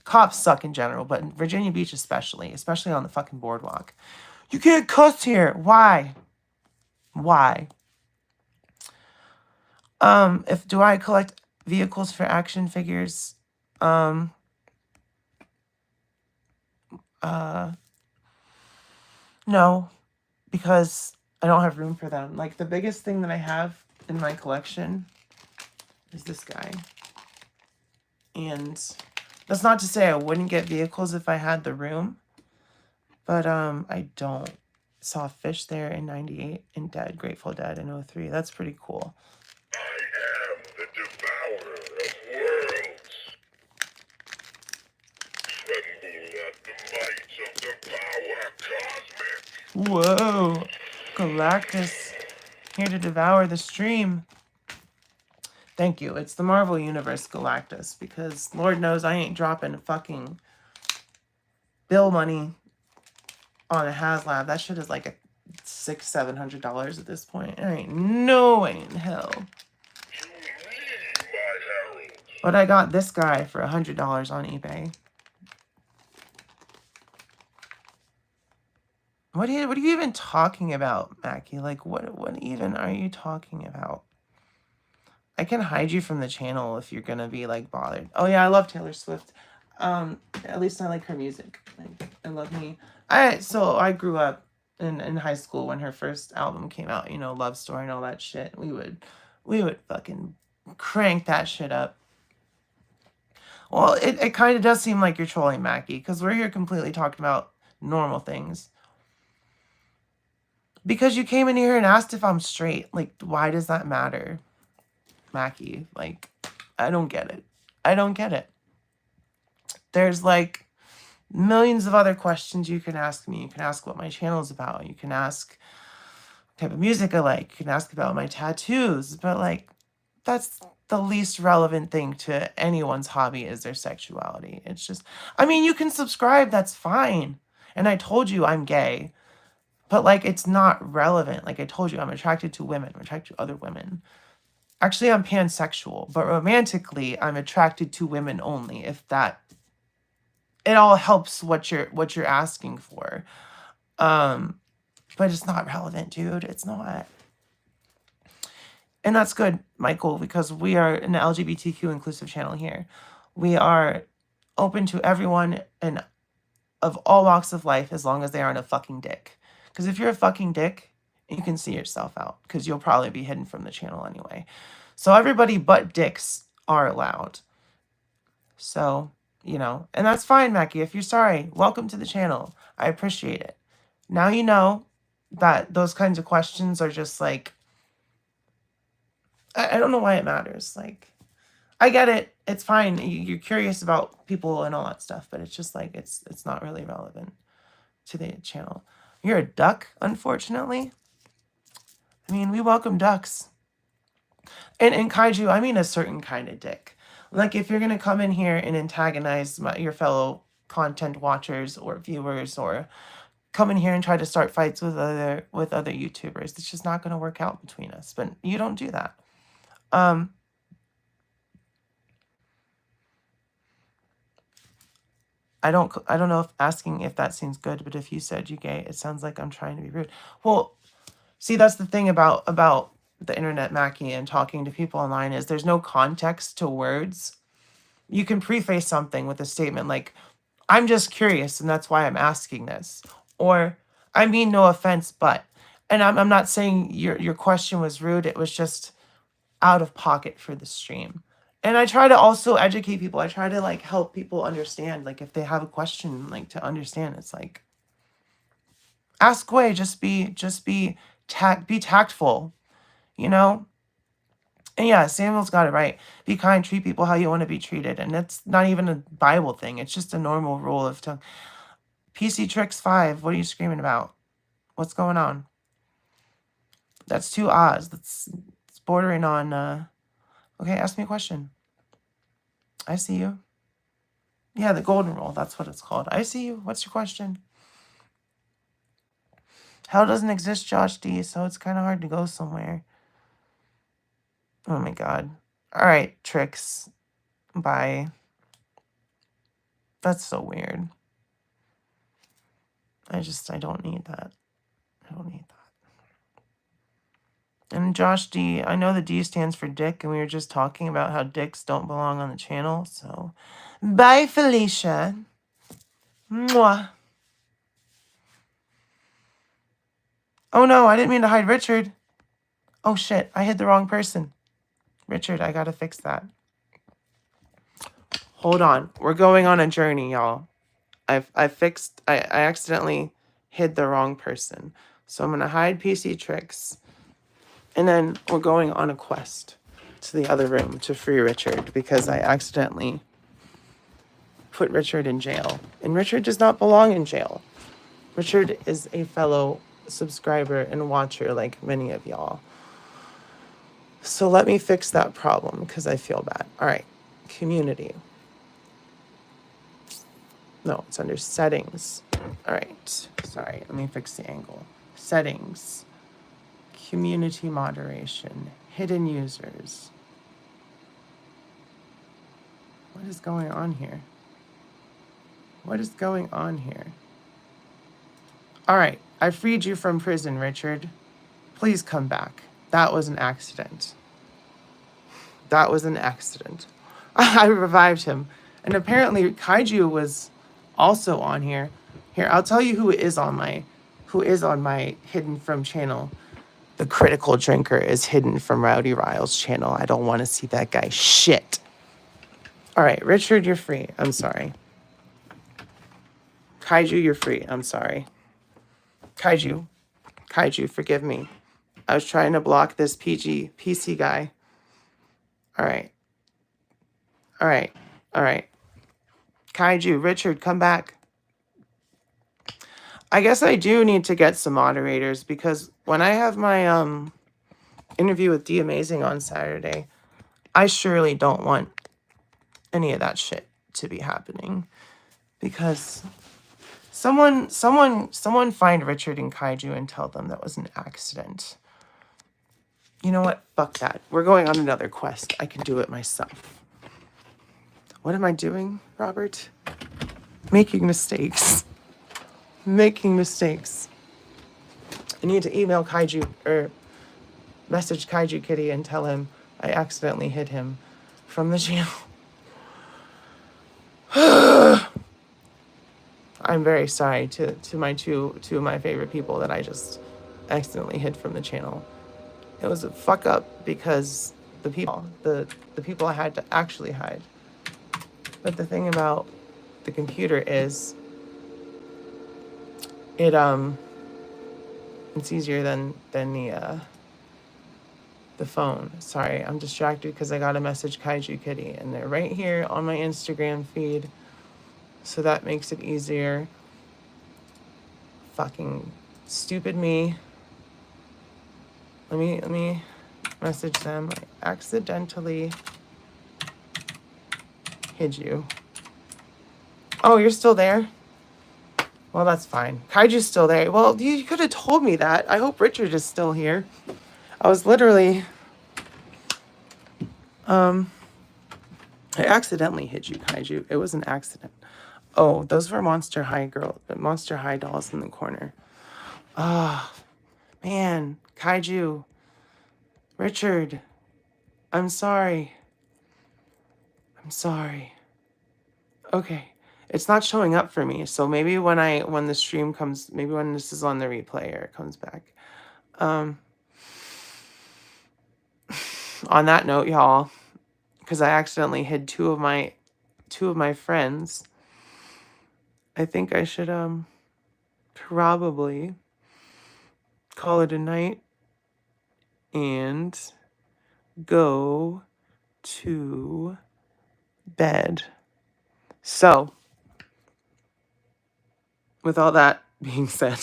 cops suck in general, but in Virginia Beach especially on the fucking boardwalk. You can't cuss here. Why? Do I collect vehicles for action figures? No, because I don't have room for them. Like, the biggest thing that I have in my collection is this guy. And that's not to say I wouldn't get vehicles if I had the room, but I don't. Saw Fish there in 98 and Grateful Dead in 03. That's pretty cool. I am the devourer of worlds. Tremble at the might of the power cosmic. Whoa. Galactus. Here to devour the stream. Thank you. It's the Marvel Universe Galactus, because Lord knows I ain't dropping fucking bill money on a HasLab. That shit is like a $600-700 at this point. There ain't no way in hell. But I got this guy for $100 on eBay. What are you even talking about, Mackie? Like, what even are you talking about? I can hide you from the channel if you're gonna be like bothered. Oh yeah, I love Taylor Swift. At least I like her music. Like, I love me. So I grew up in high school when her first album came out. You know, Love Story and all that shit. We would fucking crank that shit up. Well, it kind of does seem like you're trolling, Mackie, because we're here completely talking about normal things. Because you came in here and asked if I'm straight. Like, why does that matter, Mackie? Like, I don't get it. I don't get it. There's like millions of other questions you can ask me. You can ask what my channel is about. You can ask what type of music I like. You can ask about my tattoos. But like, that's the least relevant thing to anyone's hobby is their sexuality. It's just, I mean, you can subscribe. That's fine. And I told you I'm gay. But, like, it's not relevant. Like I told you, I'm attracted to women. I'm attracted to other women. Actually, I'm pansexual. But romantically, I'm attracted to women only. If that... It all helps what you're asking for. But it's not relevant, dude. It's not. And that's good, Michael, because we are an LGBTQ inclusive channel here. We are open to everyone and of all walks of life as long as they aren't a fucking dick. Because if you're a fucking dick, you can see yourself out. Because you'll probably be hidden from the channel anyway. So everybody but dicks are allowed. So, you know. And that's fine, Mackie. If you're sorry, welcome to the channel. I appreciate it. Now you know that those kinds of questions are just like... I don't know why it matters. Like, I get it. It's fine. You're curious about people and all that stuff. But it's just like, it's not really relevant to the channel. You're a duck, unfortunately. I mean, we welcome ducks. And kaiju, I mean a certain kind of dick. Like, if you're going to come in here and antagonize your fellow content watchers or viewers, or come in here and try to start fights with other YouTubers, it's just not going to work out between us. But you don't do that. I don't know if asking if that seems good, but if you said you're gay, it sounds like I'm trying to be rude. Well, see, that's the thing about the internet, Mackie, and talking to people online is there's no context to words. You can preface something with a statement like, I'm just curious and that's why I'm asking this. Or, I mean no offense, but. And I'm not saying your question was rude. It was just out of pocket for the stream. And I try to also educate people. I try to like help people understand. Like if they have a question, like to understand, it's like, ask away. Just be tactful, you know? And yeah, Samuel's got it right. Be kind, treat people how you want to be treated. And it's not even a Bible thing. It's just a normal rule of tongue. PC Tricks 5, what are you screaming about? What's going on? That's 2 Oz. It's bordering on, okay, ask me a question. I see you. Yeah, the golden rule. That's what it's called. I see you. What's your question? Hell doesn't exist, Josh D, so it's kind of hard to go somewhere. Oh my god. Alright, Tricks. Bye. That's so weird. I don't need that. I don't need that. And Josh D, I know the D stands for dick, and we were just talking about how dicks don't belong on the channel, so... Bye, Felicia. Mwah. Oh no, I didn't mean to hide Richard. Oh shit, I hid the wrong person. Richard, I gotta fix that. Hold on. We're going on a journey, y'all. I accidentally hid the wrong person. So I'm gonna hide PC Tricks. And then we're going on a quest to the other room to free Richard because I accidentally put Richard in jail. And Richard does not belong in jail. Richard is a fellow subscriber and watcher like many of y'all. So let me fix that problem because I feel bad. All right, community. No, it's under settings. All right, sorry, let me fix the angle. Settings, community moderation, hidden users. What is going on here? What is going on here? All right, I freed you from prison, Richard. Please come back. That was an accident. That was an accident. I revived him. And apparently Kaiju was also on here. Here, I'll tell you who is on my hidden from channel. The Critical Drinker is hidden from Rowdy Ryle's channel. I don't want to see that guy shit. All right, Richard, you're free. I'm sorry. Kaiju, you're free. I'm sorry. Kaiju, forgive me. I was trying to block this PC guy. All right. Kaiju, Richard, come back. I guess I do need to get some moderators because when I have my interview with D Amazing on Saturday, I surely don't want any of that shit to be happening because someone find Richard and Kaiju and tell them that was an accident. You know what? Fuck that. We're going on another quest. I can do it myself. What am I doing, Robert? Making mistakes. Making mistakes. I need to email Kaiju or message Kaiju Kitty and tell him I accidentally hid him from the channel. I'm very sorry to my two of my favorite people that I just accidentally hid from the channel. It was a fuck up because the people I had to actually hide. But the thing about the computer is it's easier than the phone. Sorry, I'm distracted because I got a message Kaiju Kitty and they're right here on my Instagram feed. So that makes it easier. Fucking stupid me. Let me message them. I accidentally hid you. Oh, you're still there? Well, that's fine. Kaiju's still there. Well, you could have told me that. I hope Richard is still here. I was literally... I accidentally hit you, Kaiju. It was an accident. Oh, those were Monster High dolls in the corner. Ah, man. Kaiju. Richard. I'm sorry. Okay. It's not showing up for me, so maybe when the stream comes, maybe when this is on the replay or it comes back. On that note, y'all, because I accidentally hid two of my friends, I think I should probably call it a night and go to bed. So, with all that being said,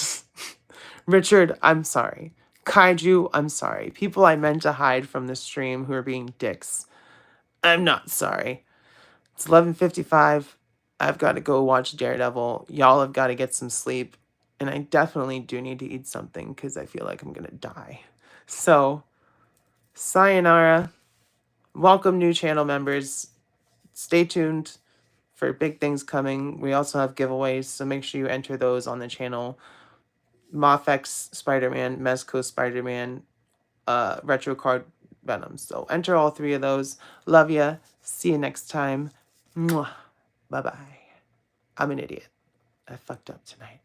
Richard, I'm sorry. Kaiju, I'm sorry. People I meant to hide from the stream who are being dicks, I'm not sorry. It's 11:55. I've got to go watch Daredevil. Y'all have got to get some sleep. And I definitely do need to eat something because I feel like I'm going to die. So, sayonara. Welcome new channel members. Stay tuned for big things coming. We also have giveaways, so make sure you enter those on the channel. Mofex Spider-Man, Mezco Spider-Man, Retro Card Venom. So enter all three of those. Love ya. See you next time. Mwah. Bye-bye. I'm an idiot. I fucked up tonight.